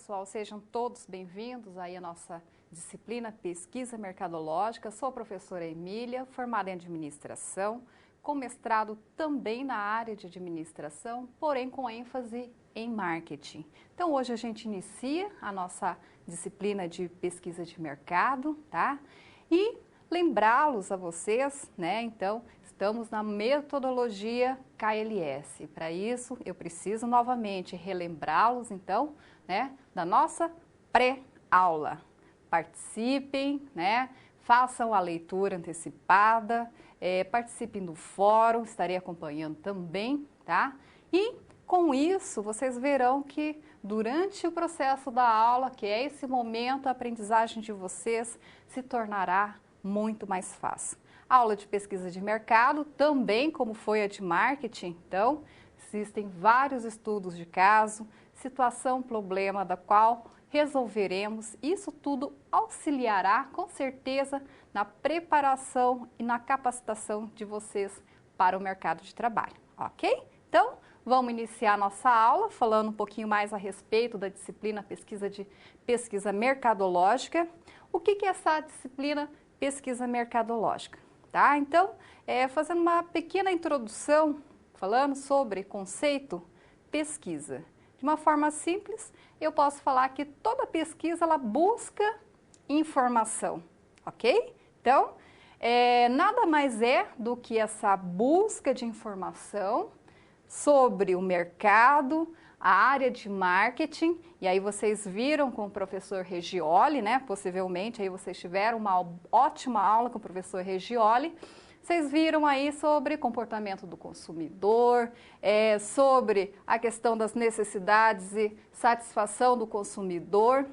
pessoal, sejam todos bem-vindos aí à nossa disciplina Pesquisa Mercadológica. Sou a professora Emília, formada em Administração, com mestrado também na área de Administração, porém com ênfase em Marketing. Então hoje a gente inicia a nossa disciplina de Pesquisa de Mercado, tá? E lembrá-los a vocês, né, então, estamos na metodologia KLS. Para isso, eu preciso novamente relembrá-los, então, né, da nossa pré-aula. Participem, né, façam a leitura antecipada, participem do fórum, estarei acompanhando também, tá? E com isso, vocês verão que durante o processo da aula, que é esse momento, a aprendizagem de vocês se tornará muito mais fácil. A aula de pesquisa de mercado, também como foi a de marketing, então, existem vários estudos de caso, situação, problema da qual resolveremos. Isso tudo auxiliará, com certeza, na preparação e na capacitação de vocês para o mercado de trabalho, ok? Então, vamos iniciar nossa aula falando um pouquinho mais a respeito da disciplina pesquisa mercadológica. O que é essa disciplina pesquisa mercadológica? Tá? Então, fazendo uma pequena introdução, falando sobre conceito pesquisa. De uma forma simples, eu posso falar que toda pesquisa ela busca informação, ok? Então, nada mais é do que essa busca de informação sobre o mercado, a área de marketing, e aí vocês viram com o professor Regioli, né? Possivelmente aí vocês tiveram uma ótima aula com o professor Regioli. Vocês viram aí sobre comportamento do consumidor, sobre a questão das necessidades e satisfação do consumidor.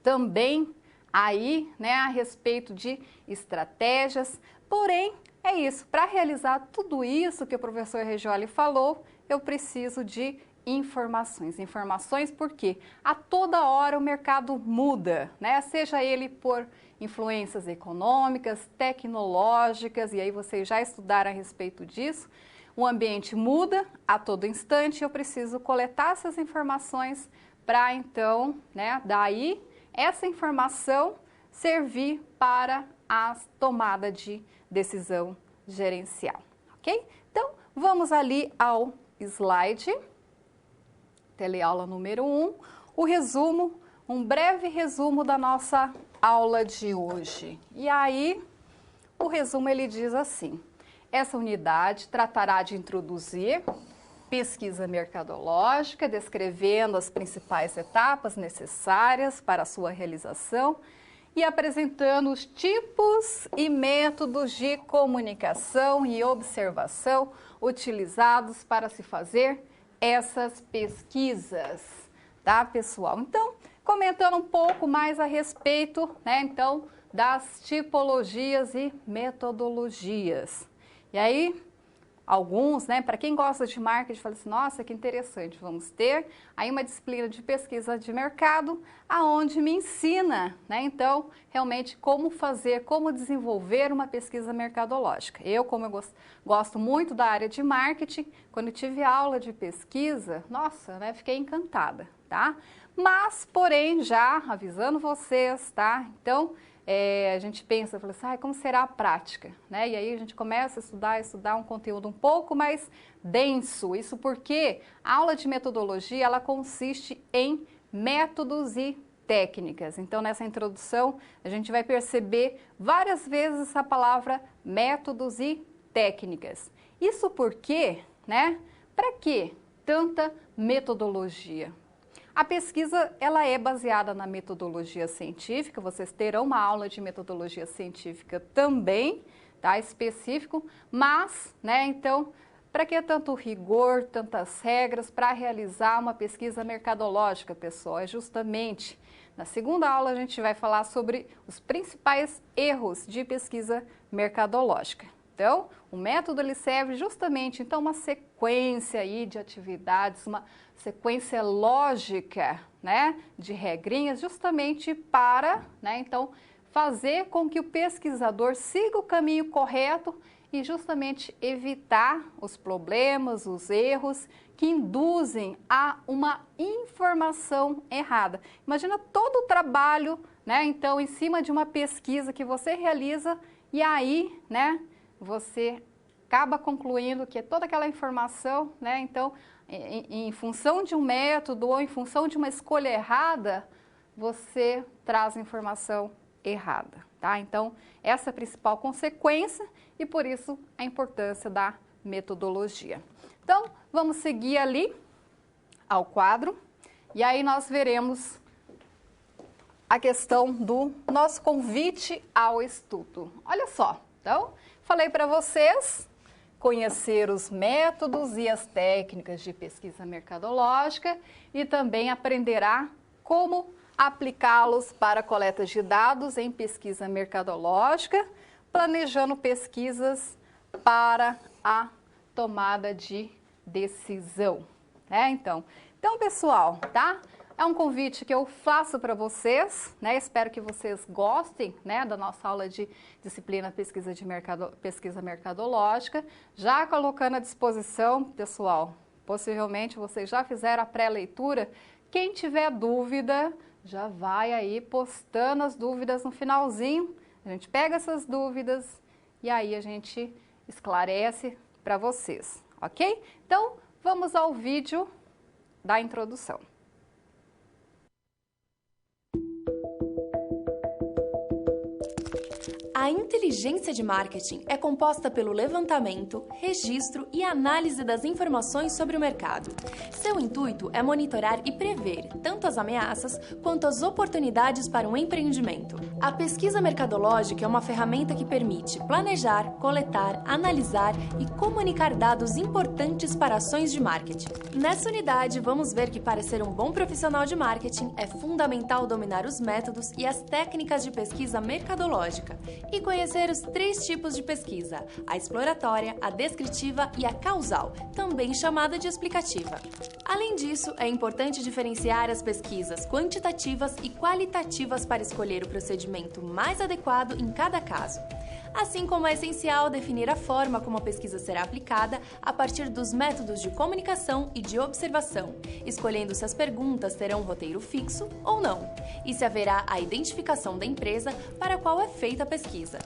Também aí, né, a respeito de estratégias. Porém, é isso, para realizar tudo isso que o professor Regioli falou, eu preciso de informações. Informações porque a toda hora o mercado muda, né? Seja ele por influências econômicas, tecnológicas, e aí vocês já estudaram a respeito disso. O ambiente muda a todo instante, eu preciso coletar essas informações para então, né, daí essa informação servir para a tomada de decisão gerencial, ok? Então, vamos ali ao slide, teleaula número 1, o resumo, um breve resumo da nossa aula de hoje. E aí, o resumo ele diz assim: essa unidade tratará de introduzir pesquisa mercadológica, descrevendo as principais etapas necessárias para a sua realização e apresentando os tipos e métodos de comunicação e observação utilizados para se fazer essas pesquisas, tá, pessoal? Então, comentando um pouco mais a respeito, né, então, das tipologias e metodologias. E aí, alguns, né, para quem gosta de marketing, fala assim, nossa, que interessante, vamos ter aí uma disciplina de pesquisa de mercado, aonde me ensina, né, então, realmente como fazer, como desenvolver uma pesquisa mercadológica. Como eu gosto muito da área de marketing, quando eu tive aula de pesquisa, nossa, né, fiquei encantada, tá? Mas, porém, já avisando vocês, tá? Então, a gente pensa, fala assim, como será a prática? Né? E aí a gente começa a estudar um conteúdo um pouco mais denso. Isso porque a aula de metodologia, ela consiste em métodos e técnicas. Então, nessa introdução, a gente vai perceber várias vezes essa palavra métodos e técnicas. Isso porque, né? Para que tanta metodologia? A pesquisa ela é baseada na metodologia científica, vocês terão uma aula de metodologia científica também, tá, específico, mas, né, então, para que tanto rigor, tantas regras para realizar uma pesquisa mercadológica, pessoal? É justamente, na segunda aula a gente vai falar sobre os principais erros de pesquisa mercadológica. Então, o método ele serve justamente, então, uma sequência aí de atividades, uma sequência lógica, né, de regrinhas, justamente para, né, então, fazer com que o pesquisador siga o caminho correto e justamente evitar os problemas, os erros que induzem a uma informação errada. Imagina todo o trabalho, né, então, em cima de uma pesquisa que você realiza e aí, né, você acaba concluindo que toda aquela informação, né, então, em função de um método ou em função de uma escolha errada, você traz informação errada, tá? Então, essa é a principal consequência e por isso a importância da metodologia. Então, vamos seguir ali ao quadro e aí nós veremos a questão do nosso convite ao estudo. Olha só, então, falei para vocês conhecer os métodos e as técnicas de pesquisa mercadológica e também aprenderá como aplicá-los para coleta de dados em pesquisa mercadológica, planejando pesquisas para a tomada de decisão. Então, pessoal, tá? É um convite que eu faço para vocês, né? Espero que vocês gostem, né, da nossa aula de disciplina pesquisa mercadológica. Já colocando à disposição, pessoal, possivelmente vocês já fizeram a pré-leitura. Quem tiver dúvida, já vai aí postando as dúvidas no finalzinho. A gente pega essas dúvidas e aí a gente esclarece para vocês, ok? Então, vamos ao vídeo da introdução. A inteligência de marketing é composta pelo levantamento, registro e análise das informações sobre o mercado. Seu intuito é monitorar e prever tanto as ameaças quanto as oportunidades para um empreendimento. A pesquisa mercadológica é uma ferramenta que permite planejar, coletar, analisar e comunicar dados importantes para ações de marketing. Nessa unidade, vamos ver que para ser um bom profissional de marketing é fundamental dominar os métodos e as técnicas de pesquisa mercadológica e conhecer os 3 tipos de pesquisa, a exploratória, a descritiva e a causal, também chamada de explicativa. Além disso, é importante diferenciar as pesquisas quantitativas e qualitativas para escolher o procedimento mais adequado em cada caso. Assim como é essencial definir a forma como a pesquisa será aplicada a partir dos métodos de comunicação e de observação, escolhendo se as perguntas terão um roteiro fixo ou não, e se haverá a identificação da empresa para a qual é feita a pesquisa.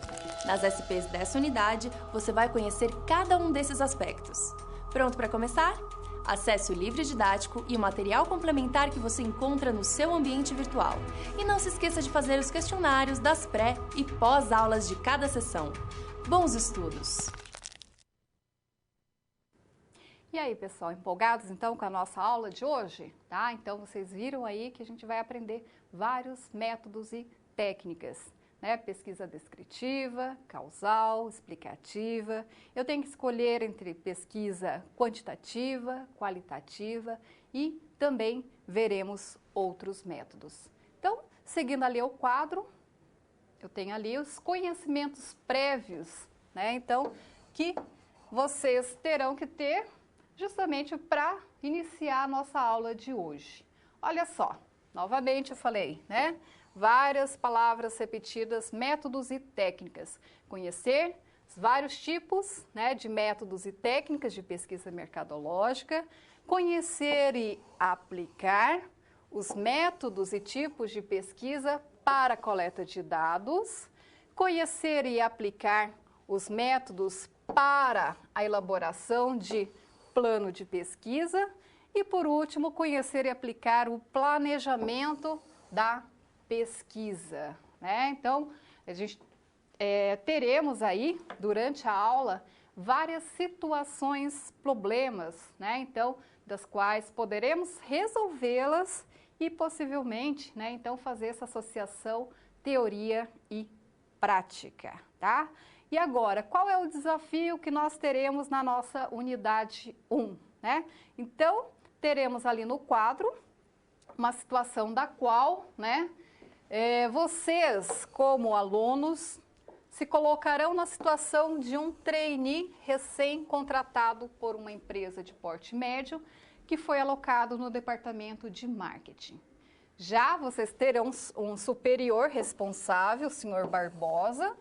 Nas SPs dessa unidade, você vai conhecer cada um desses aspectos. Pronto para começar? Acesse o livro didático e o material complementar que você encontra no seu ambiente virtual. E não se esqueça de fazer os questionários das pré- e pós-aulas de cada sessão. Bons estudos! E aí, pessoal, empolgados então com a nossa aula de hoje? Tá? Então, vocês viram aí que a gente vai aprender vários métodos e técnicas. Pesquisa descritiva, causal, explicativa. Eu tenho que escolher entre pesquisa quantitativa, qualitativa e também veremos outros métodos. Então, seguindo ali o quadro, eu tenho ali os conhecimentos prévios, então, que vocês terão que ter justamente para iniciar a nossa aula de hoje. Olha só, novamente eu falei, várias palavras repetidas, métodos e técnicas. Conhecer vários tipos de métodos e técnicas de pesquisa mercadológica, conhecer e aplicar os métodos e tipos de pesquisa para a coleta de dados, conhecer e aplicar os métodos para a elaboração de plano de pesquisa e, por último, conhecer e aplicar o planejamento da pesquisa, Então, a gente teremos aí, durante a aula, várias situações, problemas, Então, das quais poderemos resolvê-las e, possivelmente, então, fazer essa associação teoria e prática, tá? E agora, qual é o desafio que nós teremos na nossa unidade 1, Então, teremos ali no quadro uma situação da qual, vocês, como alunos, se colocarão na situação de um trainee recém-contratado por uma empresa de porte médio que foi alocado no departamento de marketing. Já vocês terão um superior responsável, o senhor Barbosa,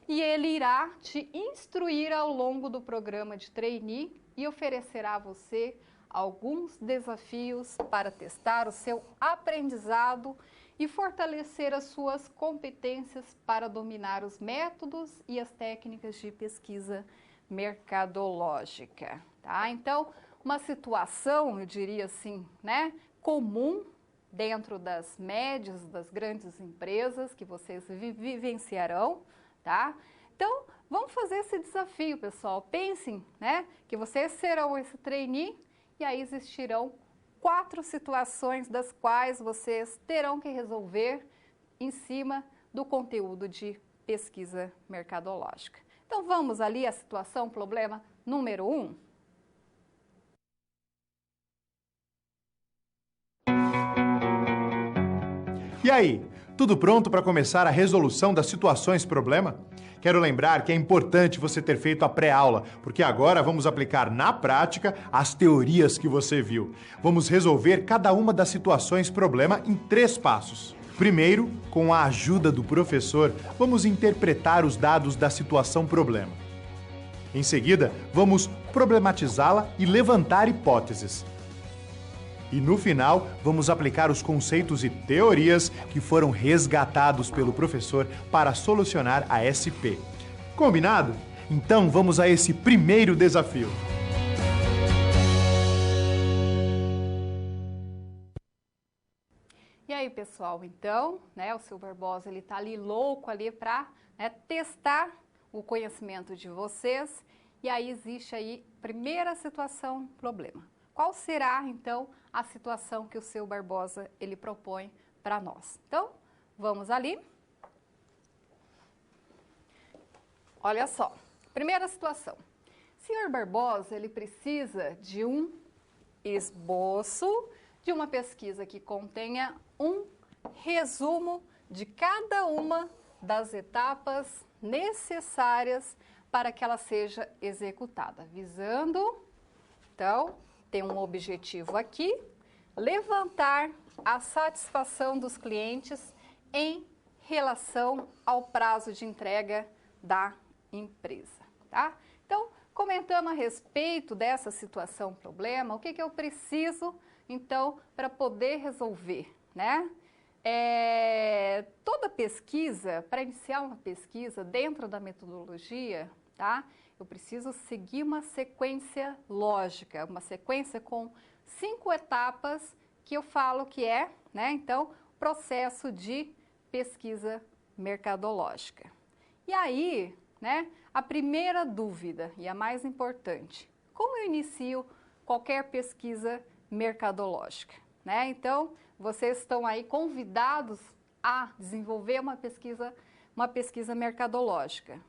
e ele irá te instruir ao longo do programa de trainee e oferecerá a você alguns desafios para testar o seu aprendizado e fortalecer as suas competências para dominar os métodos e as técnicas de pesquisa mercadológica, tá? Então, uma situação, eu diria assim, né, comum dentro das médias, das grandes empresas que vocês vivenciarão, tá? Então, vamos fazer esse desafio, pessoal. Pensem, né, que vocês serão esse trainee e aí existirão 4 situações das quais vocês terão que resolver em cima do conteúdo de pesquisa mercadológica. Então, vamos ali à situação, problema número 1. E aí, tudo pronto para começar a resolução das situações problema? Quero lembrar que é importante você ter feito a pré-aula, porque agora vamos aplicar na prática as teorias que você viu. Vamos resolver cada uma das situações problema em 3 passos. Primeiro, com a ajuda do professor, vamos interpretar os dados da situação problema. Em seguida, vamos problematizá-la e levantar hipóteses. E no final, vamos aplicar os conceitos e teorias que foram resgatados pelo professor para solucionar a SP. Combinado? Então vamos a esse primeiro desafio. E aí, pessoal, então, né, o seu Barbosa, ele tá ali louco ali para, né, testar o conhecimento de vocês. E aí existe aí primeira situação, problema. Qual será, então, a situação que o seu Barbosa ele propõe para nós? Então, vamos ali. Olha só, primeira situação. O senhor Barbosa, ele precisa de um esboço de uma pesquisa que contenha um resumo de cada uma das etapas necessárias para que ela seja executada, visando, então, tem um objetivo aqui, levantar a satisfação dos clientes em relação ao prazo de entrega da empresa, tá? Então, comentando a respeito dessa situação problema, o que eu preciso, então, para poder resolver, né? Toda pesquisa, para iniciar uma pesquisa dentro da metodologia, tá? Eu preciso seguir uma sequência lógica, uma sequência com 5 etapas que eu falo que é, né, então, processo de pesquisa mercadológica. E aí, né, a primeira dúvida e a mais importante, como eu inicio qualquer pesquisa mercadológica, né? Então, vocês estão aí convidados a desenvolver uma pesquisa mercadológica.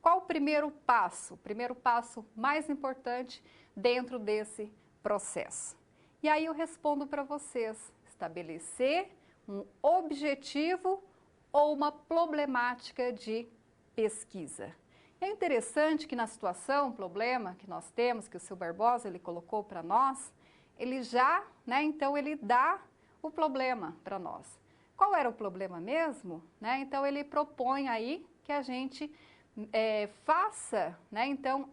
Qual o primeiro passo? O primeiro passo mais importante dentro desse processo. E aí eu respondo para vocês, estabelecer um objetivo ou uma problemática de pesquisa. É interessante que na situação, problema que nós temos, que o seu Barbosa ele colocou para nós, ele já, né, então ele dá o problema para nós. Qual era o problema mesmo? Né? Então ele propõe aí que a gente faça, né, então,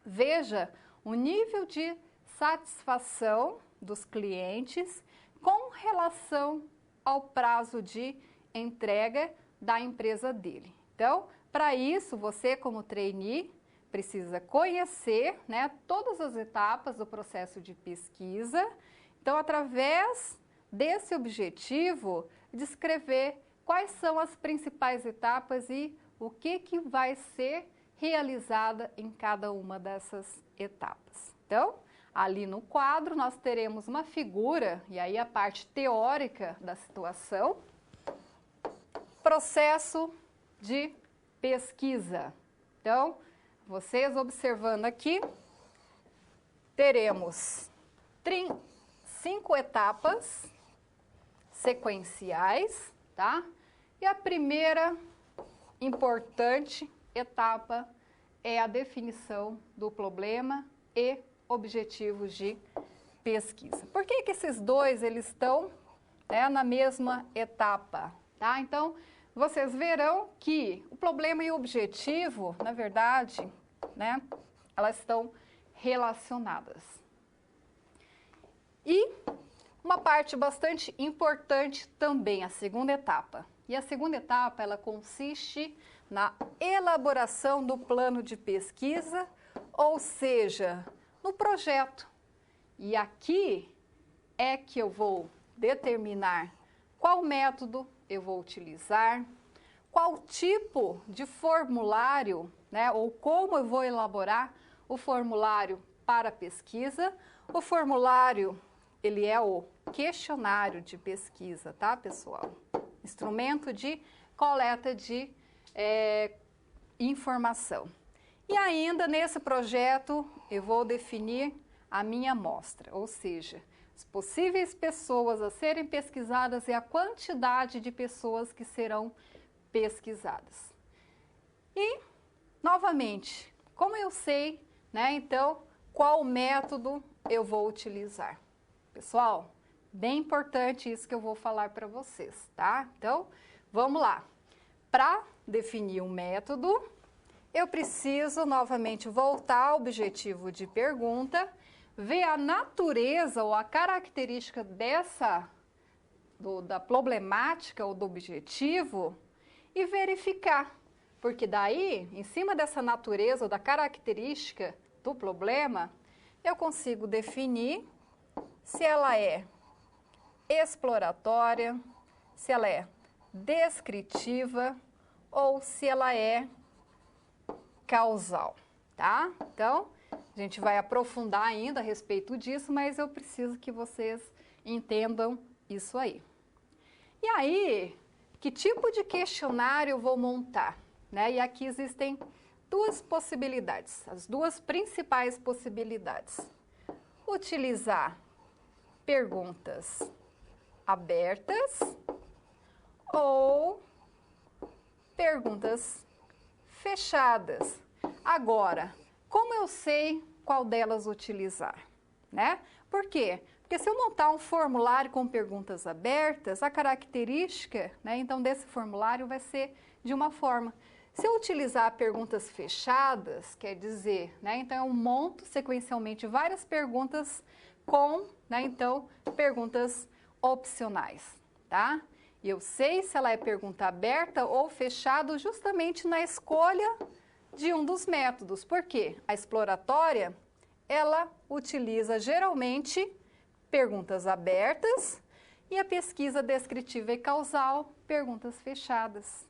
veja o nível de satisfação dos clientes com relação ao prazo de entrega da empresa dele. Então, para isso, você como trainee precisa conhecer, né, todas as etapas do processo de pesquisa. Então, através desse objetivo, descrever quais são as principais etapas e o que vai ser realizada em cada uma dessas etapas. Então, ali no quadro nós teremos uma figura, e aí a parte teórica da situação, processo de pesquisa. Então, vocês observando aqui, teremos 5 etapas sequenciais, tá? E a primeira importante etapa é a definição do problema e objetivos de pesquisa. Por que esses dois eles estão, né, na mesma etapa? Tá? Então, vocês verão que o problema e o objetivo, na verdade, né, elas estão relacionadas. E uma parte bastante importante também, a segunda etapa. E a segunda etapa, ela consiste na elaboração do plano de pesquisa, ou seja, no projeto. E aqui é que eu vou determinar qual método eu vou utilizar, qual tipo de formulário, né, ou como eu vou elaborar o formulário para pesquisa. O formulário, ele é o questionário de pesquisa, tá, pessoal? Instrumento de coleta de informação. E ainda nesse projeto eu vou definir a minha amostra, ou seja, as possíveis pessoas a serem pesquisadas e a quantidade de pessoas que serão pesquisadas. E, novamente, como eu sei, né, então, qual método eu vou utilizar? Pessoal, bem importante isso que eu vou falar para vocês, tá? Então, vamos lá. Para definir um método, eu preciso novamente voltar ao objetivo de pergunta, ver a natureza ou a característica da problemática ou do objetivo e verificar. Porque daí, em cima dessa natureza ou da característica do problema, eu consigo definir se ela é exploratória, se ela é descritiva ou se ela é causal, tá? Então, a gente vai aprofundar ainda a respeito disso, mas eu preciso que vocês entendam isso aí. E aí, que tipo de questionário eu vou montar, né? E aqui existem duas possibilidades, as duas principais possibilidades. Utilizar perguntas abertas ou perguntas fechadas. Agora, como eu sei qual delas utilizar, né? Por quê? Porque se eu montar um formulário com perguntas abertas, a característica, né, então desse formulário vai ser de uma forma. Se eu utilizar perguntas fechadas, quer dizer, né, então eu monto sequencialmente várias perguntas com, né, então, perguntas opcionais, tá? E eu sei se ela é pergunta aberta ou fechada justamente na escolha de um dos métodos. Por quê? A exploratória, ela utiliza geralmente perguntas abertas e a pesquisa descritiva e causal, perguntas fechadas.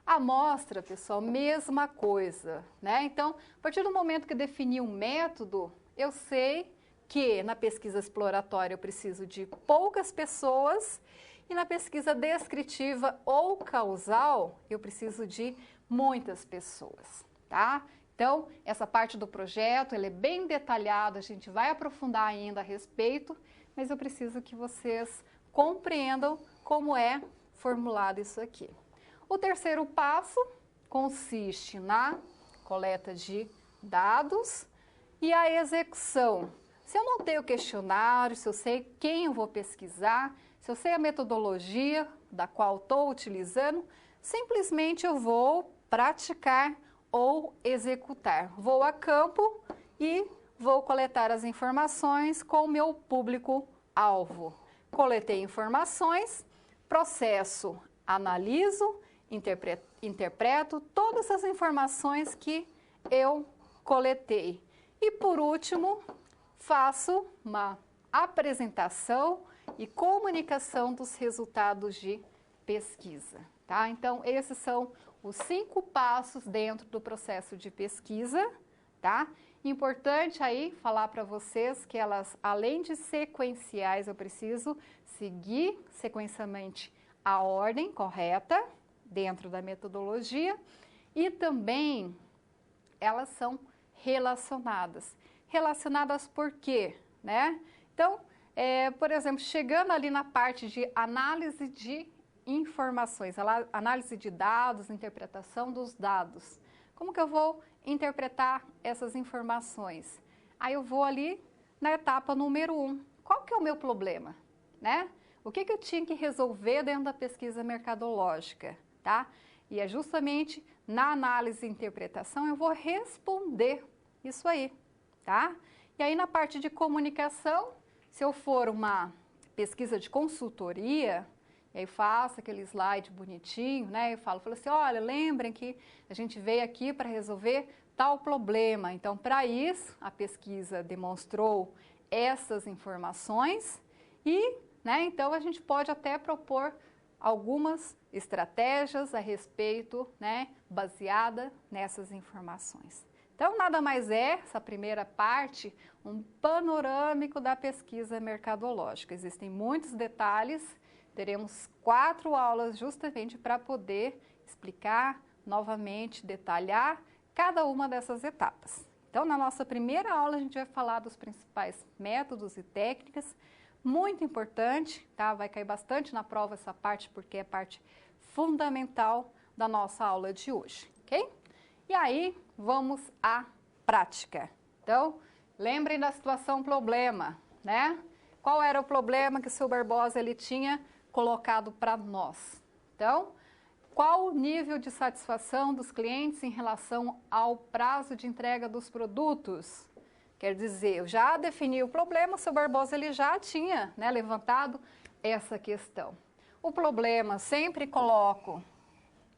A amostra, pessoal, mesma coisa, né? Então, a partir do momento que eu defini um método, eu sei que na pesquisa exploratória eu preciso de poucas pessoas e na pesquisa descritiva ou causal eu preciso de muitas pessoas, tá? Então, essa parte do projeto, ele é bem detalhado, a gente vai aprofundar ainda a respeito, mas eu preciso que vocês compreendam como é formulado isso aqui. O terceiro passo consiste na coleta de dados e a execução. Se eu montei o questionário, se eu sei quem eu vou pesquisar, se eu sei a metodologia da qual estou utilizando, simplesmente eu vou praticar ou executar. Vou a campo e vou coletar as informações com o meu público-alvo. Coletei informações, processo, analiso, interpreto todas as informações que eu coletei. E por último, faço uma apresentação e comunicação dos resultados de pesquisa, tá? Então, esses são os 5 passos dentro do processo de pesquisa, tá? Importante aí falar para vocês que elas, além de sequenciais, eu preciso seguir sequencialmente a ordem correta dentro da metodologia e também elas são relacionadas. Relacionadas por quê, né? Então, por exemplo, chegando ali na parte de análise de informações, análise de dados, interpretação dos dados. Como que eu vou interpretar essas informações? Aí eu vou ali na etapa número 1. Qual que é o meu problema, né? O que eu tinha que resolver dentro da pesquisa mercadológica? tá? E é justamente na análise e interpretação eu vou responder isso aí, tá? E aí na parte de comunicação, se eu for uma pesquisa de consultoria, e aí faço aquele slide bonitinho, né? Eu falo assim, olha, lembrem que a gente veio aqui para resolver tal problema. Então, para isso, a pesquisa demonstrou essas informações e, né, então a gente pode até propor algumas estratégias a respeito, né, baseada nessas informações. Então, nada mais é, essa primeira parte, um panorâmico da pesquisa mercadológica. Existem muitos detalhes, teremos 4 aulas justamente para poder explicar novamente, detalhar cada uma dessas etapas. Então, na nossa primeira aula, a gente vai falar dos principais métodos e técnicas, muito importante, tá? Vai cair bastante na prova essa parte, porque é parte fundamental da nossa aula de hoje, ok? E aí, vamos à prática. Então, lembrem da situação problema, né? Qual era o problema que o seu Barbosa ele tinha colocado para nós? Então, qual o nível de satisfação dos clientes em relação ao prazo de entrega dos produtos? Quer dizer, eu já defini o problema, o seu Barbosa ele já tinha, né, levantado essa questão. O problema sempre coloco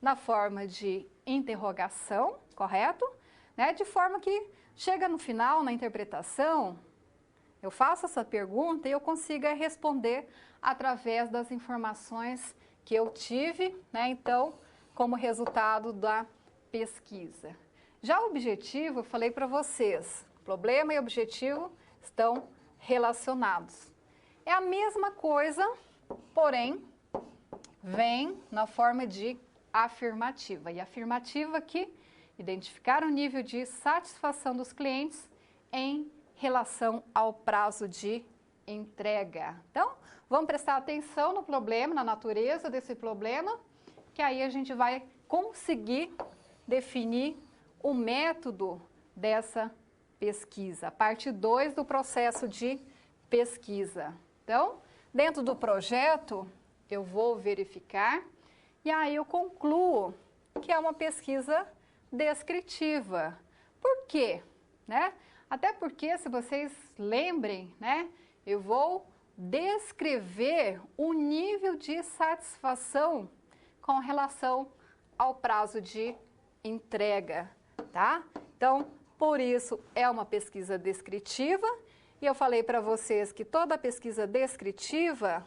na forma de interrogação, correto? Né? De forma que chega no final, na interpretação, eu faço essa pergunta e eu consiga responder através das informações que eu tive, né? Então, como resultado da pesquisa. Já o objetivo, eu falei para vocês, problema e objetivo estão relacionados. É a mesma coisa, porém, vem na forma de afirmativa. E afirmativa aqui, identificar o nível de satisfação dos clientes em relação ao prazo de entrega. Então, vamos prestar atenção no problema, na natureza desse problema, que aí a gente vai conseguir definir o método dessa pesquisa, a parte 2 do processo de pesquisa. Então, dentro do projeto, eu vou verificar e aí eu concluo que é uma pesquisa descritiva. Por quê? Né? Até porque, se vocês lembrem, né, eu vou descrever o nível de satisfação com relação ao prazo de entrega, tá? Então, por isso é uma pesquisa descritiva e eu falei para vocês que toda pesquisa descritiva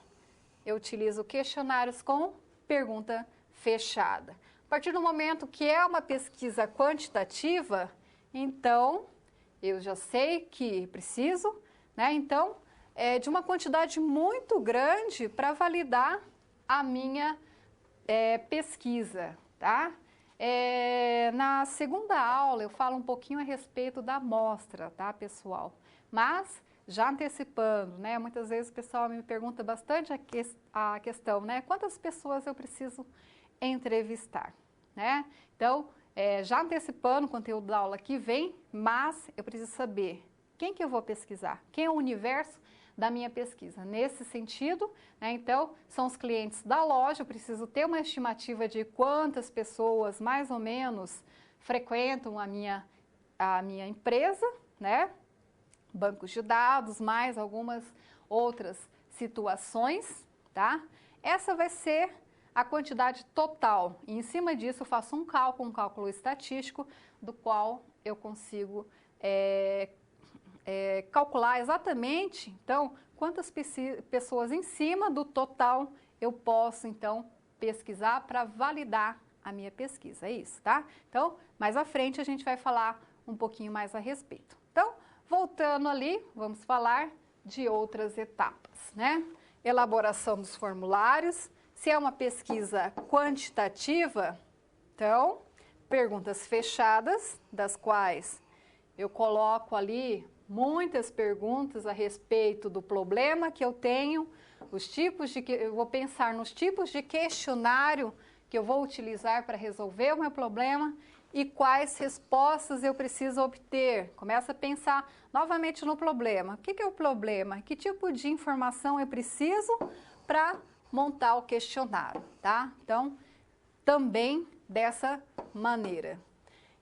eu utilizo questionários com pergunta fechada. A partir do momento que é uma pesquisa quantitativa, então eu já sei que preciso, né? Então, de uma quantidade muito grande para validar a minha pesquisa, tá? Na segunda aula eu falo um pouquinho a respeito da amostra, tá, pessoal? Mas, já antecipando, né? Muitas vezes o pessoal me pergunta bastante a questão, né? Quantas pessoas eu preciso entrevistar, né? Então, já antecipando o conteúdo da aula que vem, mas eu preciso saber quem que eu vou pesquisar, quem é o universo da minha pesquisa. Nesse sentido, né, então, são os clientes da loja, eu preciso ter uma estimativa de quantas pessoas, mais ou menos, frequentam a minha empresa, né? Bancos de dados, mais algumas outras situações, tá? Essa vai ser a quantidade total. E em cima disso eu faço um cálculo estatístico, do qual eu consigo calcular exatamente, então, quantas pessoas em cima do total eu posso, então, pesquisar para validar a minha pesquisa. É isso, tá? Então, mais à frente a gente vai falar um pouquinho mais a respeito. Então, voltando ali, vamos falar de outras etapas, né? Elaboração dos formulários. Se é uma pesquisa quantitativa, então, perguntas fechadas, das quais eu coloco ali muitas perguntas a respeito do problema que eu tenho, eu vou pensar nos tipos de questionário que eu vou utilizar para resolver o meu problema e quais respostas eu preciso obter. Começa a pensar novamente no problema. O que é o problema? Que tipo de informação eu preciso para montar o questionário, tá? Então, também dessa maneira.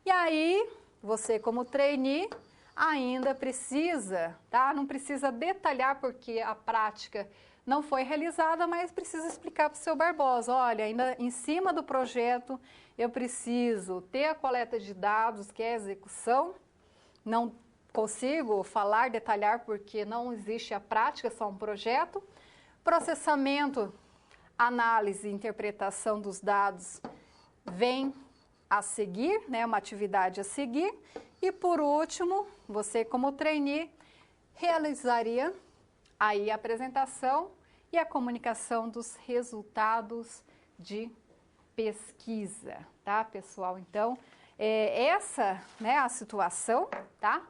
E aí, você como trainee ainda precisa, tá? Não precisa detalhar porque a prática não foi realizada, mas precisa explicar para o seu Barbosa, olha, ainda em cima do projeto eu preciso ter a coleta de dados, que é a execução, não consigo falar, detalhar porque não existe a prática, só um projeto, processamento, análise e interpretação dos dados vem a seguir, né, uma atividade a seguir, e por último, você como trainee realizaria aí a apresentação e a comunicação dos resultados de pesquisa, tá, pessoal? Então, essa, né, a situação, tá?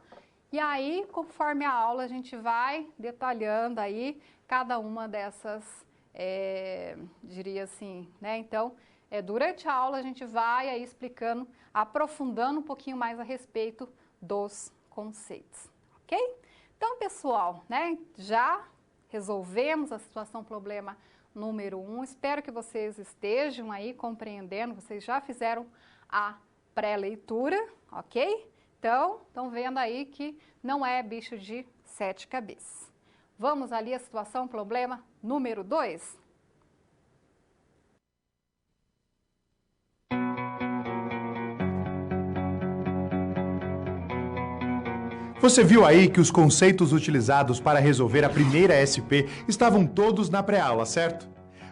E aí, conforme a aula, a gente vai detalhando aí cada uma dessas, diria assim, né? Então, durante a aula a gente vai aí explicando, aprofundando um pouquinho mais a respeito dos conceitos, ok? Então, pessoal, né, já resolvemos a situação problema número 1. Espero que vocês estejam aí compreendendo, vocês já fizeram a pré-leitura, ok? Então, estão vendo aí que não é bicho de 7 cabeças. Vamos ali a situação problema número 2? Você viu aí que os conceitos utilizados para resolver a primeira SP estavam todos na pré-aula, certo?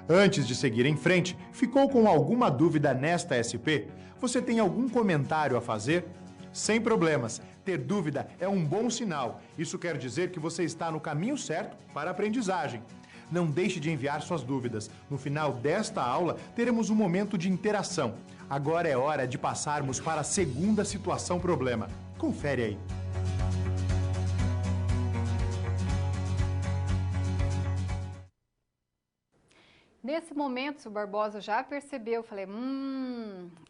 Antes de seguir em frente, ficou com alguma dúvida nesta SP? Você tem algum comentário a fazer? Sem problemas, ter dúvida é um bom sinal. Isso quer dizer que você está no caminho certo para a aprendizagem. Não deixe de enviar suas dúvidas. No final desta aula, teremos um momento de interação. Agora é hora de passarmos para a segunda situação problema. Confere aí. Nesse momento, se o Barbosa já percebeu, eu falei,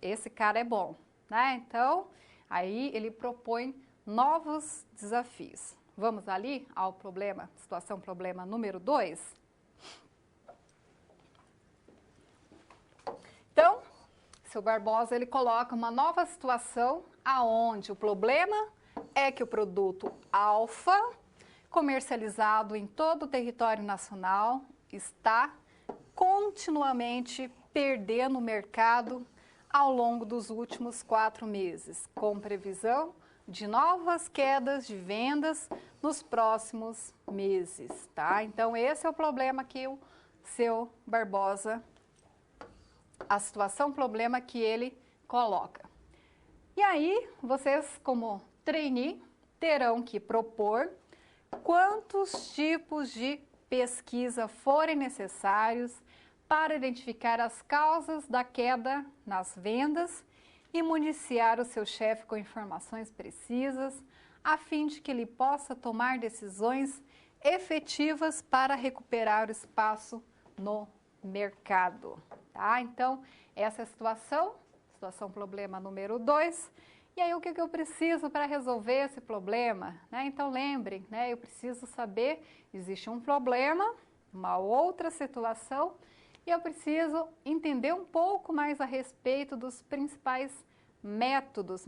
esse cara é bom, né? Então, aí ele propõe novos desafios. Vamos ali ao problema, situação problema número 2? Então, seu Barbosa, ele coloca uma nova situação aonde o problema é que o produto alfa, comercializado em todo o território nacional, está continuamente perdendo o mercado ao longo dos últimos 4 meses, com previsão de novas quedas de vendas nos próximos meses, tá? Então, esse é o problema que o seu Barbosa, a situação problema que ele coloca. E aí, vocês como trainee terão que propor quantos tipos de pesquisa forem necessários para identificar as causas da queda nas vendas e municiar o seu chefe com informações precisas, a fim de que ele possa tomar decisões efetivas para recuperar o espaço no mercado, tá? Então, essa é a situação problema número 2. E aí, o que eu preciso para resolver esse problema? Né? Então, lembrem, né? Eu preciso saber, existe um problema, uma outra situação, e eu preciso entender um pouco mais a respeito dos principais métodos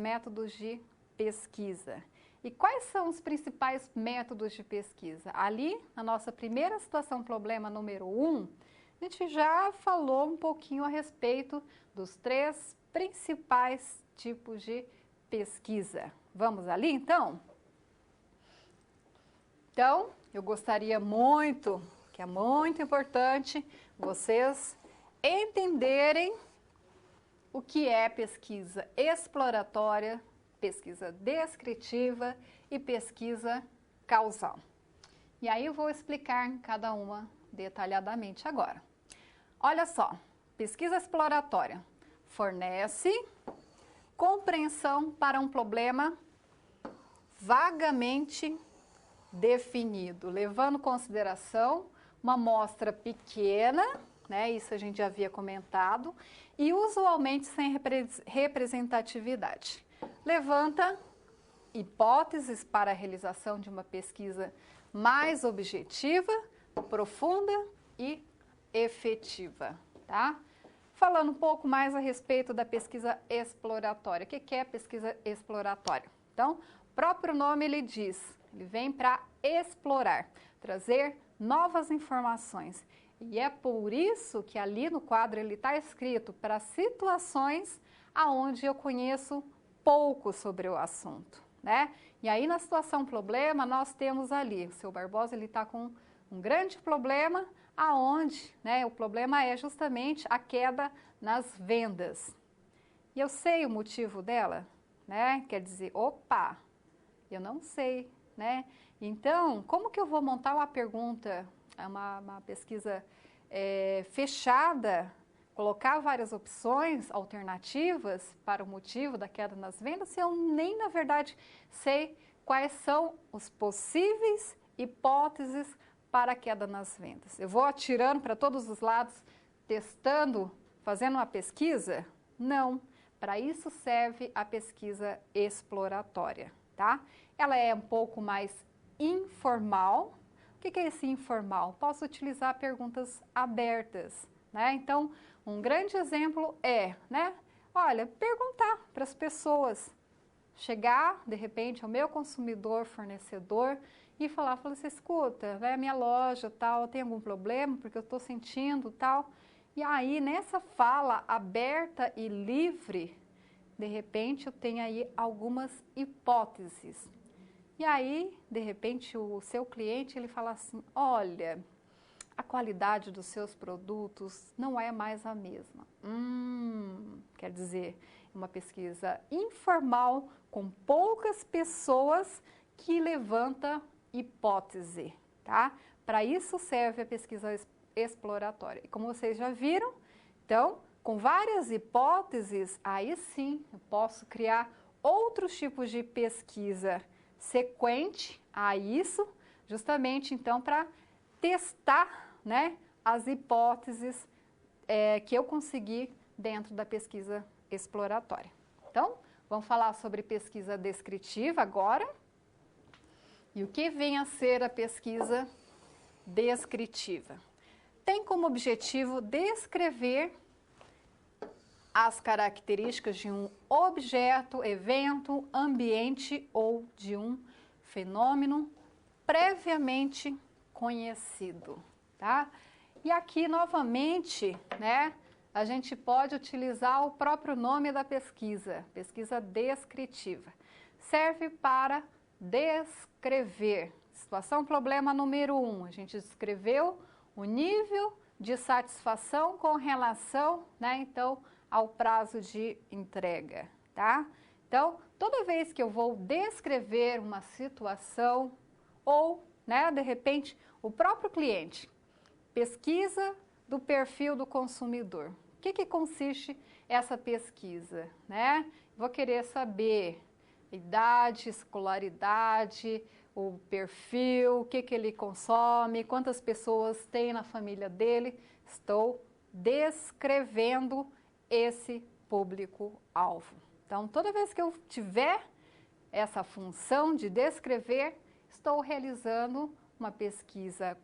de pesquisa. E quais são os principais métodos de pesquisa? Ali, na nossa primeira situação problema número 1, a gente já falou um pouquinho a respeito dos 3 principais tipos de pesquisa. Vamos ali, então? Então, eu gostaria muito, que é muito importante, vocês entenderem o que é pesquisa exploratória, pesquisa descritiva e pesquisa causal. E aí eu vou explicar cada uma detalhadamente agora. Olha só, pesquisa exploratória fornece compreensão para um problema vagamente definido, levando em consideração uma amostra pequena, né, isso a gente já havia comentado, e usualmente sem representatividade. Levanta hipóteses para a realização de uma pesquisa mais objetiva, profunda e efetiva, tá? Falando um pouco mais a respeito da pesquisa exploratória. O que é pesquisa exploratória? Então, o próprio nome ele diz, ele vem para explorar, trazer novas informações. E é por isso que ali no quadro ele está escrito para situações aonde eu conheço pouco sobre o assunto, né? E aí na situação problema nós temos ali, o seu Barbosa ele está com um grande problema, aonde, né, o problema é justamente a queda nas vendas. E eu sei o motivo dela, né? Quer dizer, opa, eu não sei, né? Então, como que eu vou montar uma pergunta, uma pesquisa fechada, colocar várias opções alternativas para o motivo da queda nas vendas, se eu nem, na verdade, sei quais são os possíveis hipóteses para a queda nas vendas? Eu vou atirando para todos os lados, testando, fazendo uma pesquisa? Não. Para isso serve a pesquisa exploratória, tá? Ela é um pouco mais informal. O que é esse informal? Posso utilizar perguntas abertas, né? Então, um grande exemplo é, né? Olha, perguntar para as pessoas, chegar, de repente, ao meu consumidor, fornecedor, e falar assim, escuta, né, minha loja, tal, tem algum problema, porque eu estou sentindo, tal. E aí, nessa fala aberta e livre, de repente, eu tenho aí algumas hipóteses. E aí, de repente, o seu cliente, ele fala assim, olha, a qualidade dos seus produtos não é mais a mesma. Quer dizer, uma pesquisa informal com poucas pessoas que levanta hipótese, tá? Para isso serve a pesquisa exploratória. E como vocês já viram, então, com várias hipóteses, aí sim eu posso criar outros tipos de pesquisa sequente a isso, justamente então para testar, né, as hipóteses que eu consegui dentro da pesquisa exploratória. Então, vamos falar sobre pesquisa descritiva agora. E o que vem a ser a pesquisa descritiva? Tem como objetivo descrever as características de um objeto, evento, ambiente ou de um fenômeno previamente conhecido, tá? E aqui, novamente, né, a gente pode utilizar o próprio nome da pesquisa, pesquisa descritiva. Serve para descrever. Situação, problema número 1. A gente descreveu o nível de satisfação com relação, né, então, ao prazo de entrega, tá? Então, toda vez que eu vou descrever uma situação ou, né, de repente, o próprio cliente, pesquisa do perfil do consumidor. O que consiste essa pesquisa, né? Vou querer saber idade, escolaridade, o perfil, o que ele consome, quantas pessoas tem na família dele. Estou descrevendo esse público-alvo. Então, toda vez que eu tiver essa função de descrever, estou realizando uma pesquisa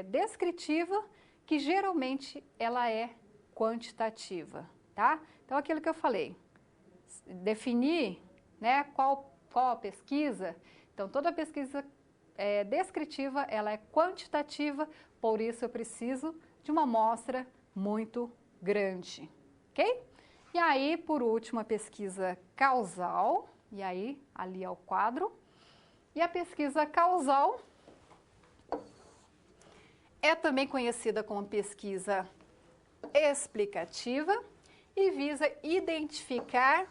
descritiva, que geralmente ela é quantitativa, tá? Então, aquilo que eu falei, definir, né, qual a pesquisa. Então, toda pesquisa descritiva, ela é quantitativa, por isso eu preciso de uma amostra muito grande, ok? E aí, por último, a pesquisa causal, e aí, ali é o quadro. E a pesquisa causal é também conhecida como pesquisa explicativa e visa identificar